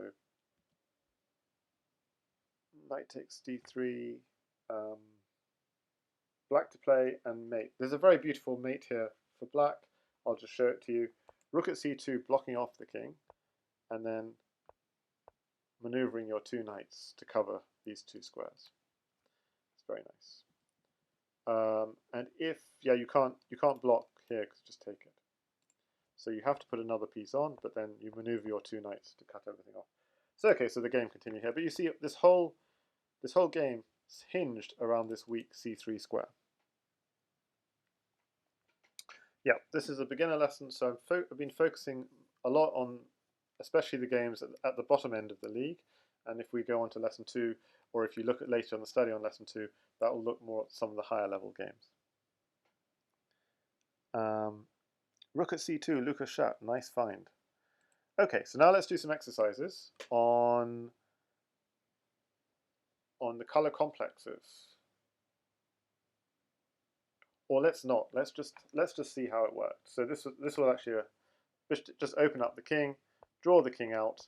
knight takes d3, black to play and mate. There's a very beautiful mate here for black. I'll just show it to you. Rook at c2, blocking off the king, and then maneuvering your two knights to cover these two squares. It's very nice. And if you can't block here because just take it. So you have to put another piece on, but then you maneuver your two knights to cut everything off. So okay, so the game continues here, but you see this whole game is hinged around this weak c3 square. Yeah, this is a beginner lesson, so I've been focusing a lot on especially the games at the bottom end of the league, and if we go on to lesson 2, or if you look at later on the study on lesson 2, that will look more at some of the higher level games. Rook at c2, Lucas Schatt, nice find. Okay, so now let's do some exercises on the color complexes. Or let's not. Let's just see how it worked. So this will actually just open up the king, draw the king out,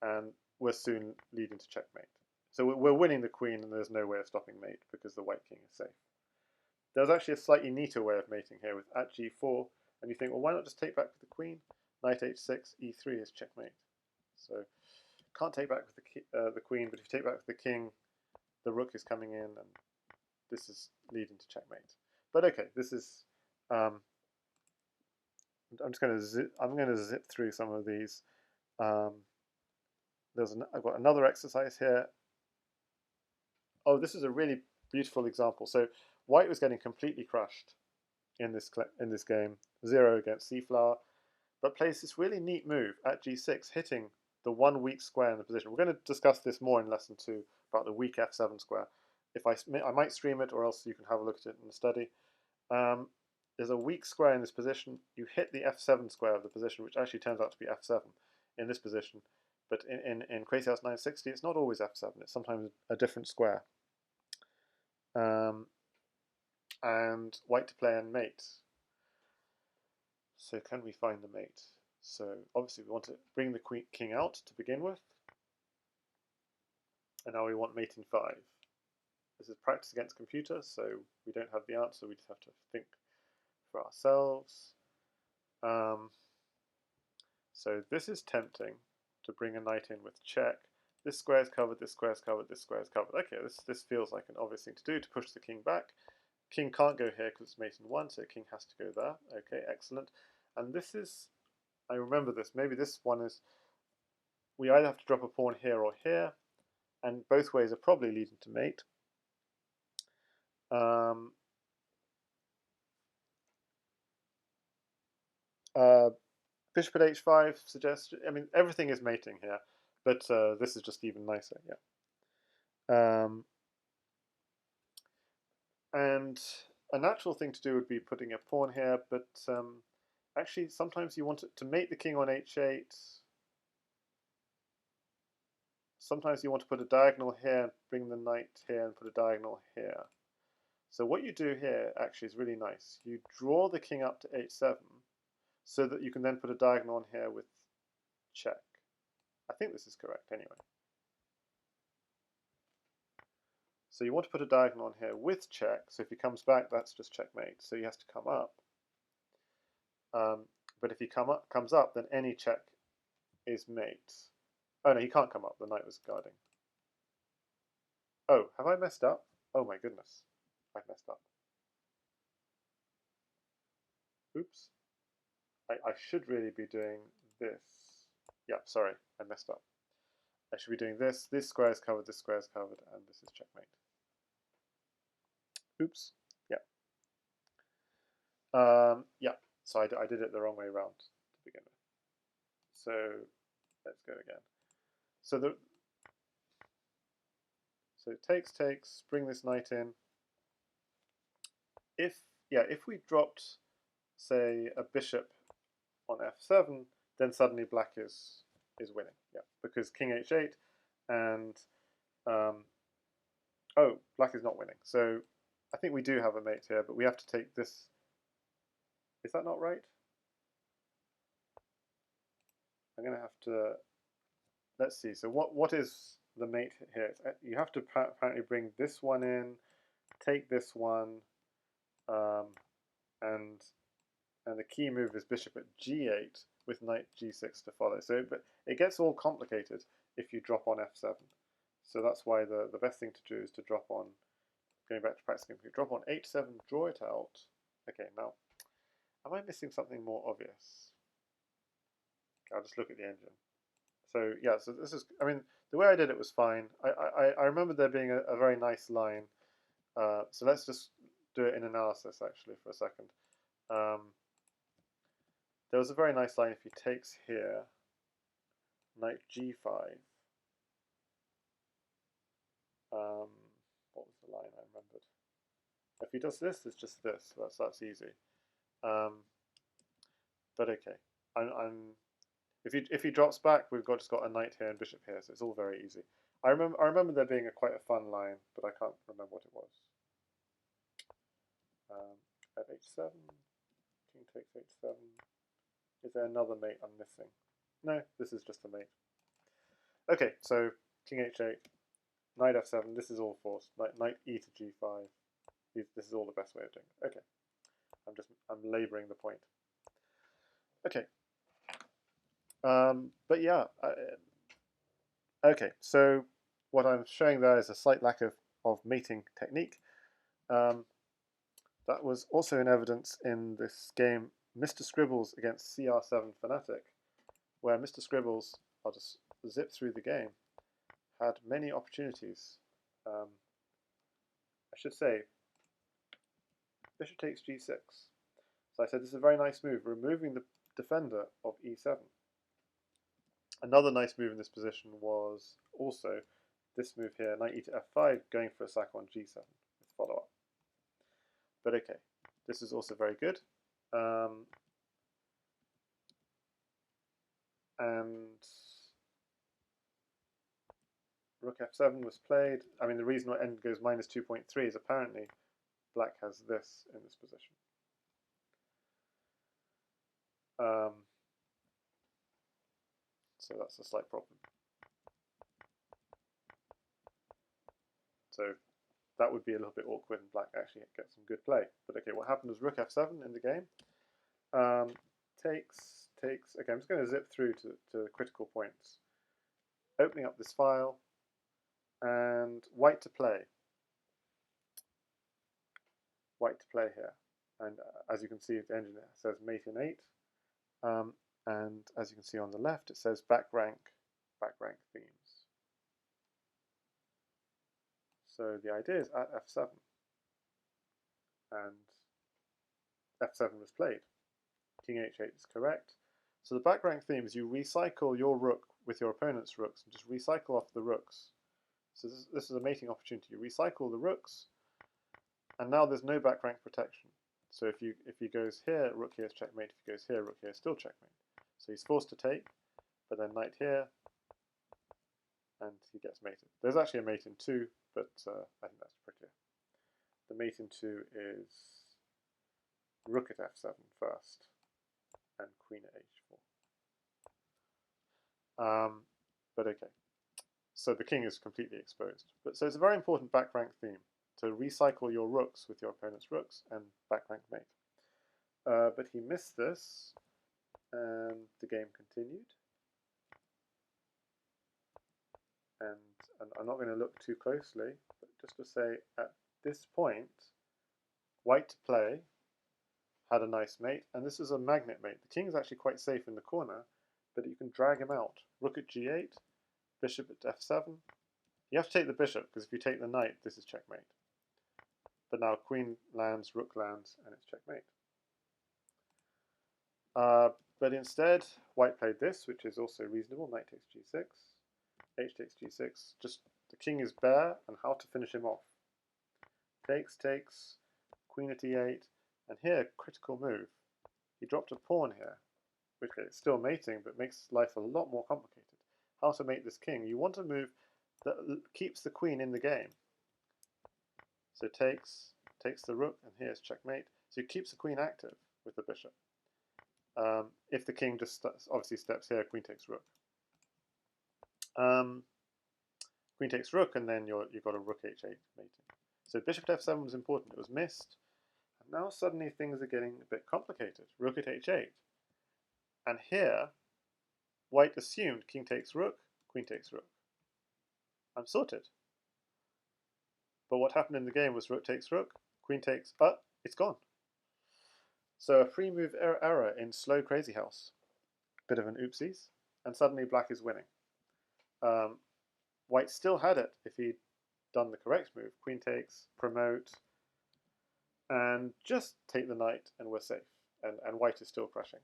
and we're soon leading to checkmate. So we're winning the queen, and there's no way of stopping mate because the white king is safe. There's actually a slightly neater way of mating here with at g4, and you think, well, why not just take back with the queen? Knight h6, e3 is checkmate. So can't take back with the queen, but if you take back with the king, the rook is coming in, and this is leading to checkmate. But okay, this is. I'm going to zip through some of these. I've got another exercise here. Oh, this is a really beautiful example. So white was getting completely crushed in this game, 0 against c-flower, but plays this really neat move at g6, hitting the one weak square in the position. We're going to discuss this more in lesson 2 about the weak f7 square. I might stream it, or else you can have a look at it in the study. There's a weak square in this position. You hit the f7 square of the position, which actually turns out to be f7 in this position. But in Crazyhouse 960, it's not always f7. It's sometimes a different square. And white to play and mate. So can we find the mate? So obviously we want to bring the king out to begin with. And now we want mate in 5. This is practice against computers, so we don't have the answer. We just have to think for ourselves. So this is tempting to bring a knight in with check. This square is covered, this square is covered, this square is covered. Okay, this feels like an obvious thing to do, to push the king back. King can't go here because it's mate in 1, so king has to go there. Okay, excellent. And this is, I remember this, maybe this one is, we either have to drop a pawn here or here, and both ways are probably leading to mate. Bishop at h5 suggests, I mean, everything is mating here, but this is just even nicer, yeah. And a natural thing to do would be putting a pawn here, but actually sometimes you want it to mate the king on h8. sometimes you want to put a diagonal here and bring the knight here and put a diagonal here. So what you do here actually is really nice. You draw the king up to h7 so that you can then put a diagonal on here with check. I think this is correct anyway. So you want to put a diagonal on here with check, so if he comes back, that's just checkmate. So he has to come up. But if he comes up, then any check is mate. Oh no, he can't come up, the knight was guarding. Oh, have I messed up? Oh my goodness, I've messed up. Oops. I should really be doing this. Yeah, sorry, I messed up. I should be doing this. This square is covered, this square is covered, and this is checkmate. Oops. Yeah. Yeah. So I did it the wrong way around to begin with. So let's go again. So takes, bring this knight in. If we dropped, say, a bishop on f7, then suddenly black is winning. Yeah, because king h8 and oh, black is not winning. So I think we do have a mate here, but we have to take this. Is that not right? I'm going to have to. Let's see. So what is the mate here? You have to apparently bring this one in, take this one, and the key move is bishop at g8 with knight g6 to follow. So but it gets all complicated if you drop on f7. So that's why the best thing to do is to drop on, going back to practicing, if you drop on h7, draw it out. Okay, now, am I missing something more obvious? I'll just look at the engine. So yeah, so this is, I mean, the way I did it was fine. I remember there being a very nice line. So let's just do it in analysis actually for a second. There was a very nice line if he takes here, knight g5. What was the line I remembered? If he does this, it's just this. So that's easy. But okay, if he drops back, we've just got a knight here and bishop here, so it's all very easy. I remember there being quite a fun line, but I can't remember what it was. At h7, king takes h7. Is there another mate I'm missing? No, this is just a mate. Okay, so king h8, knight f7. This is all forced. Knight e to g5. This is all the best way of doing it. Okay, I'm labouring the point. Okay. But yeah. Okay, so what I'm showing there is a slight lack of mating technique. That was also in evidence in this game, Mr. Scribbles against CR7 Fanatic, where Mr. Scribbles, I'll just zip through the game, had many opportunities. I should say, bishop takes g6. So I said this is a very nice move, removing the defender of e7. Another nice move in this position was also this move here, knight e to f5, going for a sack on g7 with follow-up. But okay, this is also very good. And rook f7 was played. I mean, the reason why end goes minus 2.3 is apparently black has this in this position. So that's a slight problem. So that would be a little bit awkward and black actually gets some good play. But okay, what happened was rook f7 in the game. Takes. Okay, I'm just going to zip through to the critical points. Opening up this file, and white to play. White to play here. And as you can see, the engine says mate in 8. And as you can see on the left, it says back rank themes. So the idea is at f7, and f7 was played. King h8 is correct. So the back rank theme is you recycle your rook with your opponent's rooks and just recycle off the rooks. So this is a mating opportunity. You recycle the rooks, and now there's no back rank protection. So if he goes here, rook here is checkmate. If he goes here, rook here is still checkmate. So he's forced to take, but then knight here, and he gets mated. There's actually a mate in 2, but I think that's prettier. The mate in 2 is rook at f7 first, and queen at h4. But okay. So the king is completely exposed. But so it's a very important back rank theme to recycle your rooks with your opponent's rooks and back rank mate. But he missed this, and the game continued. And I'm not going to look too closely, but just to say at this point, white to play had a nice mate, and this is a magnet mate. The king is actually quite safe in the corner, but you can drag him out. Rook at g8, bishop at f7. You have to take the bishop, because if you take the knight, this is checkmate. But now queen lands, rook lands, and it's checkmate. But instead, white played this, which is also reasonable. Knight takes g6, h takes g6. Just the king is bare, and how to finish him off. Takes, queen at e8, and here, critical move. He dropped a pawn here, which is still mating, but makes life a lot more complicated. How to mate this king? You want a move that keeps the queen in the game. So takes the rook, and here's checkmate. So it keeps the queen active with the bishop. If the king just obviously steps here, queen takes rook. Queen takes rook, and then you've got a rook h8 mating. So bishop to f7 was important. It was missed. And now suddenly things are getting a bit complicated. Rook at h8. And here, white assumed king takes rook, queen takes rook. I'm sorted. But what happened in the game was rook takes rook, queen takes, it's gone. So a free move error in slow Crazyhouse. Bit of an oopsies. And suddenly black is winning. White still had it if he'd done the correct move. Queen takes, promote, and just take the knight, and we're safe. And white is still crushing.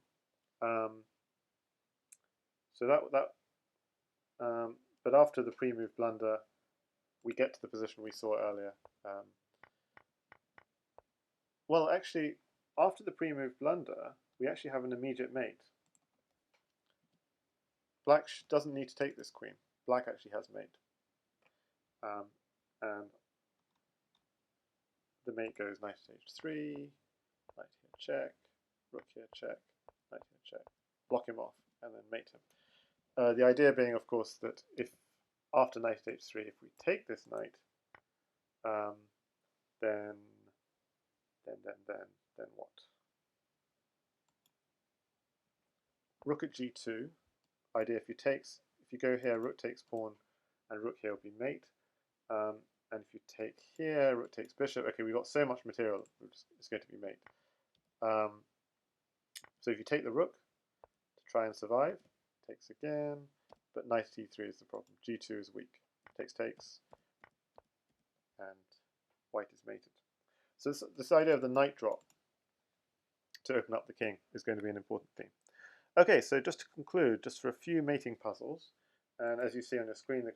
But after the pre-move blunder, we get to the position we saw earlier. Well, actually, after the pre-move blunder, we actually have an immediate mate. Black doesn't need to take this queen. Black actually has mate. And the mate goes knight at h3, knight here check, rook here check, knight here check, block him off, and then mate him. The idea being, of course, that if after knight at h3, if we take this knight, then what? Rook at g2. Idea: if you go here, rook takes pawn, and rook here will be mate. And if you take here, rook takes bishop. Okay, we've got so much material, it's going to be mate. So if you take the rook to try and survive, takes again, but knight at e3 is the problem. g2 is weak. Takes, and white is mated. So this idea of the knight drop to open up the king is going to be an important theme. Okay, so just to conclude, just for a few mating puzzles, and as you see on your screen,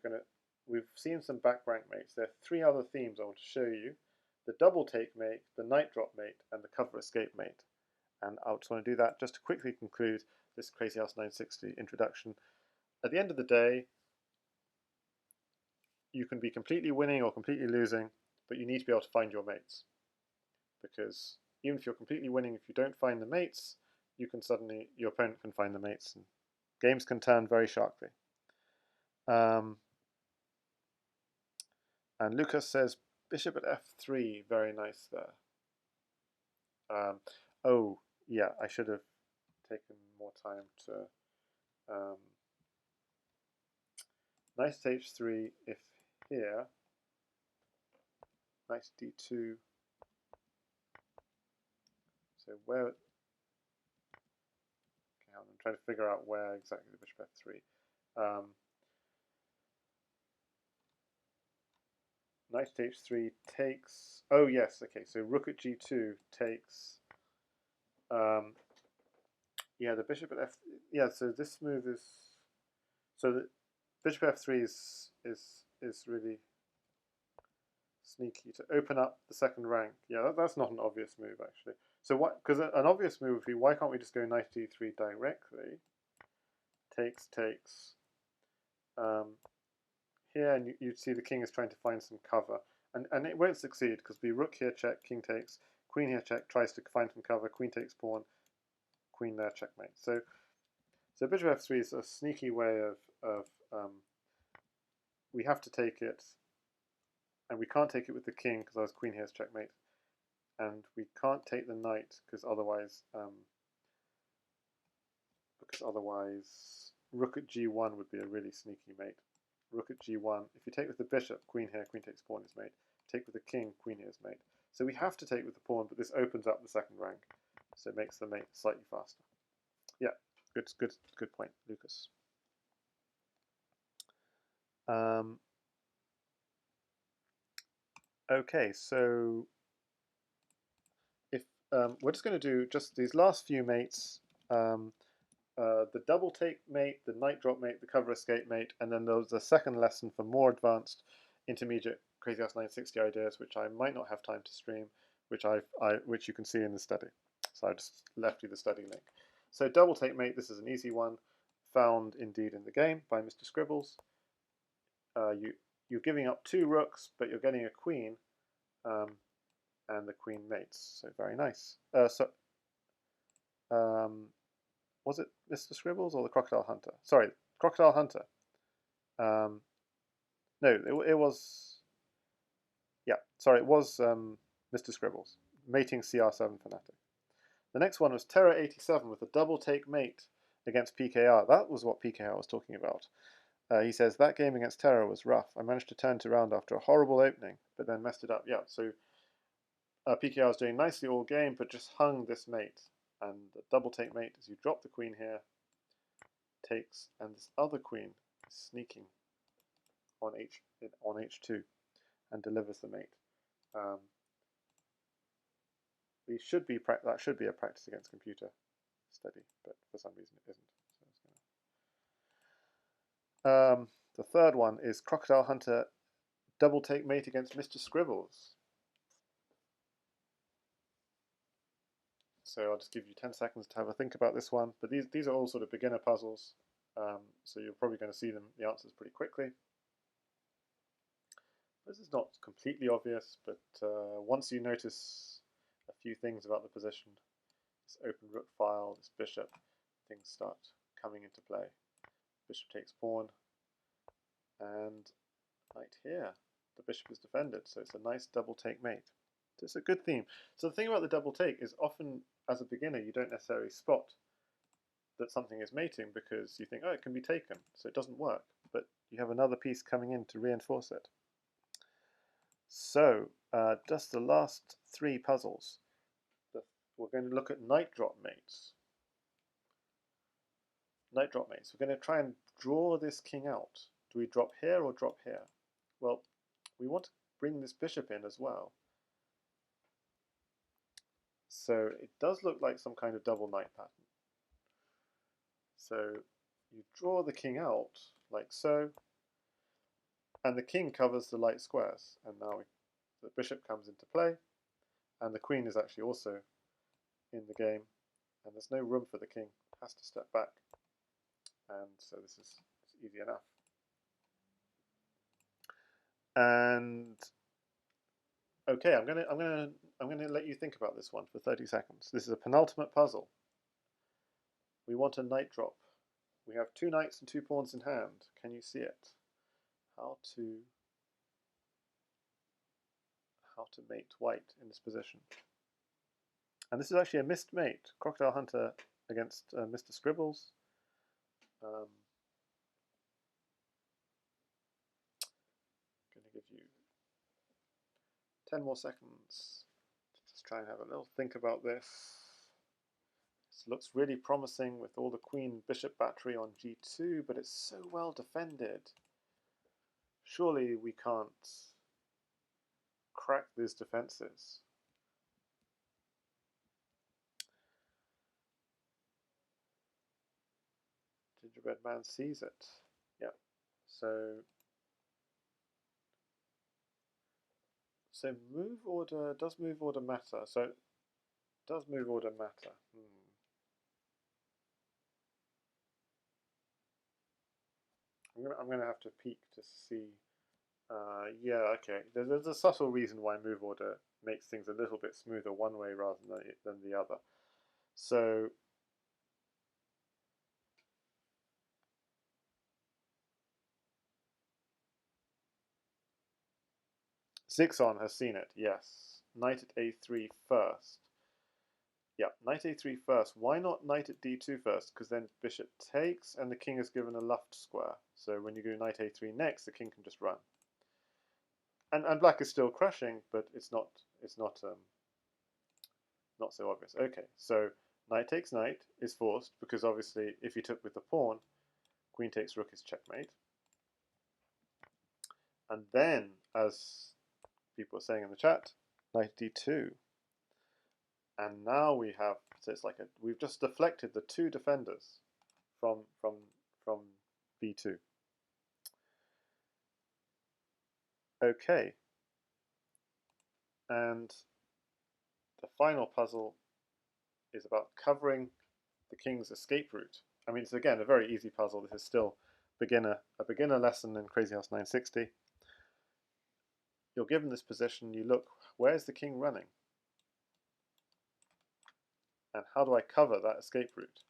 we've seen some back rank mates. There are 3 other themes I want to show you: the double take mate, the knight drop mate, and the cover escape mate. And I just want to do that just to quickly conclude this Crazyhouse 960 introduction. At the end of the day, you can be completely winning or completely losing, but you need to be able to find your mates. Because even if you're completely winning, if you don't find the mates, your opponent can find the mates, and games can turn very sharply. And Lucas says bishop at f3, very nice there. Oh yeah, I should have taken more time to knight at h3. If here, knight d2. So where? Okay, I'm trying to figure out where exactly the bishop f3. Knight at h3 takes. Oh yes, okay. So rook at g2 takes. Yeah, the bishop at f. Yeah, so this move is. So the bishop f3 is really sneaky to open up the second rank. Yeah, that's not an obvious move actually. So what? Because an obvious move would be, why can't we just go knight e3 directly? Takes. Yeah, and you'd see the king is trying to find some cover, and it won't succeed because we rook here check, king takes, queen here check, tries to find some cover, queen takes pawn, queen there checkmate. So bishop f3 is a sneaky way of we have to take it, and we can't take it with the king because our queen here is checkmate, and we can't take the knight because otherwise rook at g1 would be a really sneaky mate. Rook at g1. If you take with the bishop, queen here, queen takes pawn is mate. Take with the king, queen here is mate. So we have to take with the pawn, but this opens up the second rank, so it makes the mate slightly faster. Yeah, good point, Lucas. Okay, so if we're just going to do just these last few mates. The double take mate, the knight drop mate, the cover escape mate, and then there's a second lesson for more advanced intermediate Crazyhouse 960 ideas, which I might not have time to stream, which you can see in the study. So I just left you the study link. So double take mate, this is an easy one, found indeed in the game by Mr. Scribbles. You're giving up 2 rooks, but you're getting a queen, and the queen mates. So very nice. Was it Mr. Scribbles or the Crocodile Hunter? Sorry, Crocodile Hunter. No, it was. Yeah, sorry, it was Mr. Scribbles. Mating CR7 Fanatic. The next one was Terror87 with a double take mate against PKR. That was what PKR was talking about. He says, that game against Terror was rough. I managed to turn it around after a horrible opening, but then messed it up. Yeah, so PKR was doing nicely all game, but just hung this mate. And the double take mate is you drop the queen here, takes, and this other queen is sneaking on h2 and delivers the mate. That should be a practice against computer study, but for some reason it isn't. So the third one is Crocodile Hunter double take mate against Mr. Scribbles. So I'll just give you 10 seconds to have a think about this one. But these are all sort of beginner puzzles, so you're probably going to see the answers pretty quickly. This is not completely obvious, but once you notice a few things about the position, this open rook file, this bishop, things start coming into play. Bishop takes pawn, and knight here. The bishop is defended, so it's a nice double take mate. So it's a good theme. So the thing about the double take is often, as a beginner, you don't necessarily spot that something is mating because you think, oh, it can be taken, so it doesn't work. But you have another piece coming in to reinforce it. So just the last 3 puzzles. We're going to look at knight drop mates. Knight drop mates. We're going to try and draw this king out. Do we drop here or drop here? Well, we want to bring this bishop in as well. So it does look like some kind of double knight pattern. So you draw the king out like so, and the king covers the light squares. And now the bishop comes into play, and the queen is actually also in the game, and there's no room for the king. It has to step back, and so this is easy enough. And okay, I'm gonna let you think about this one for 30 seconds. This is a penultimate puzzle. We want a knight drop. We have 2 knights and 2 pawns in hand. Can you see it? How to mate white in this position. And this is actually a missed mate. Crocodile Hunter against Mr. Scribbles. I'm going to give you 10 more seconds to just try and have a little think about this. This looks really promising with all the queen bishop battery on g2, but it's so well defended. Surely we can't crack these defenses. Gingerbread Man sees it. Yeah. So move order, does move order matter? So does move order matter? I'm gonna have to peek to see Yeah, okay. There's a subtle reason why move order makes things a little bit smoother one way rather than the other. So Zixon has seen it, yes. Knight at a3 first. Yeah, knight a3 first. Why not knight at d2 first? Because then bishop takes and the king is given a left square. So when you go knight a3 next, the king can just run. And black is still crushing, but it's not so obvious. Okay, so knight takes knight is forced because obviously if you took with the pawn, queen takes rook is checkmate. And then, as people are saying in the chat, knight d2. And now we have, so it's like we've just deflected the two defenders from b2. Okay. And the final puzzle is about covering the king's escape route. I mean, it's again a very easy puzzle. This is still a beginner lesson in Crazyhouse 960. You're given this position, you look, where's the king running? And how do I cover that escape route?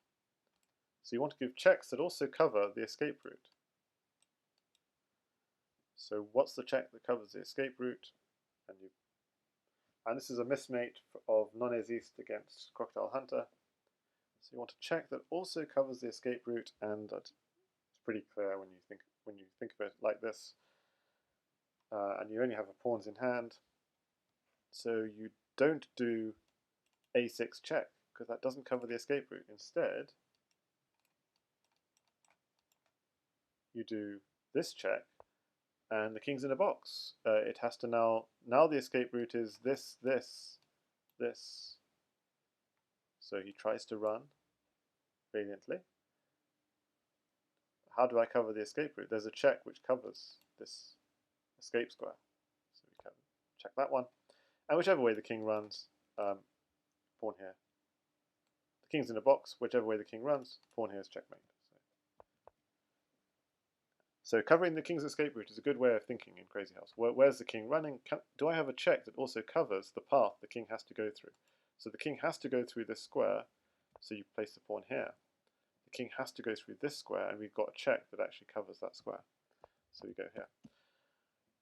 So you want to give checks that also cover the escape route. So what's the check that covers the escape route? And this is a mismate of non-exist against Crocodile Hunter. So you want a check that also covers the escape route, and it's pretty clear when you think of it like this. And you only have a pawns in hand, so you don't do a6 check because that doesn't cover the escape route. Instead, you do this check, and the king's in a box. It has to now the escape route is this. So he tries to run valiantly. How do I cover the escape route? There's a check which covers this escape square. So we can check that one. And whichever way the king runs, pawn here. The king's in a box, whichever way the king runs, pawn here is checkmate. So covering the king's escape route is a good way of thinking in Crazyhouse. Where's the king running? Do I have a check that also covers the path the king has to go through? So the king has to go through this square, so you place the pawn here. The king has to go through this square, and we've got a check that actually covers that square. So we go here.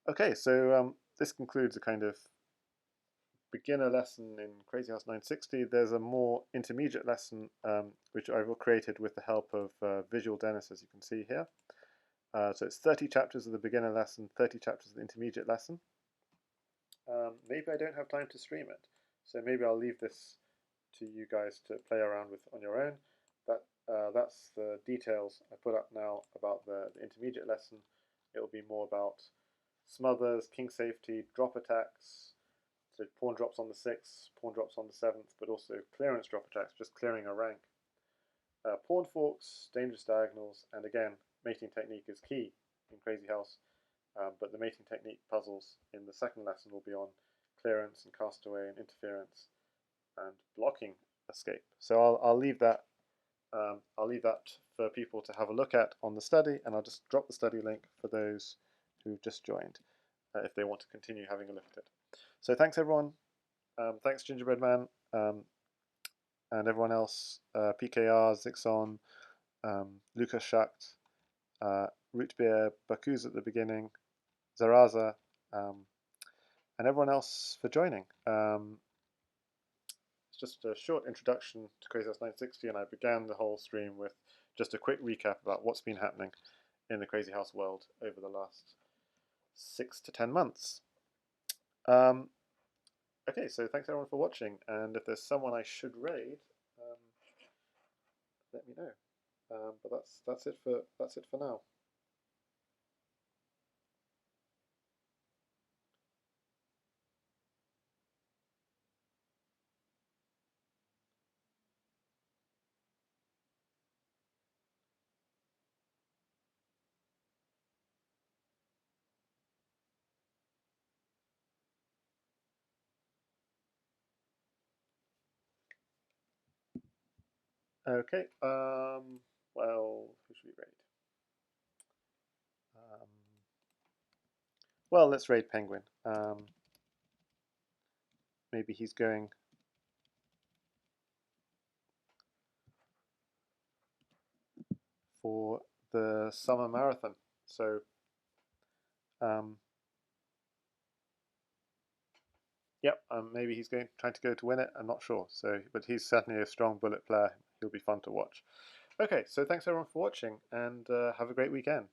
Okay, so this concludes a kind of beginner lesson in Crazyhouse 960. There's a more intermediate lesson which I've created with the help of Visual Dennis, as you can see here. So it's 30 chapters of the beginner lesson, 30 chapters of the intermediate lesson. Maybe I don't have time to stream it, so maybe I'll leave this to you guys to play around with on your own. That's the details I put up now about the intermediate lesson. It will be more about smothers, king safety, drop attacks, so pawn drops on the 6th, pawn drops on the 7th, but also clearance drop attacks, just clearing a rank. Pawn forks, dangerous diagonals, and again, mating technique is key in Crazyhouse, but the mating technique puzzles in the second lesson will be on clearance and castaway and interference and blocking escape. So I'll leave that for people to have a look at on the study, and I'll just drop the study link for those who've just joined if they want to continue having a look at it. So thanks everyone. Thanks Gingerbread Man and everyone else. PKR, Zixon, Lucas Schacht, Root Beer, Bakuz at the beginning, Zaraza, and everyone else for joining. It's just a short introduction to Crazyhouse 960, and I began the whole stream with just a quick recap about what's been happening in the Crazyhouse world over the last 6 to 10 months. Okay, so thanks everyone for watching, and if there's someone I should raid, let me know. But that's it for now. Okay. Well, who should we raid? Well, let's raid Penguin. Maybe he's going for the summer marathon. So, yep, maybe he's trying to go to win it. I'm not sure. So, but he's certainly a strong bullet player. He'll be fun to watch. Okay, so thanks everyone for watching, and have a great weekend.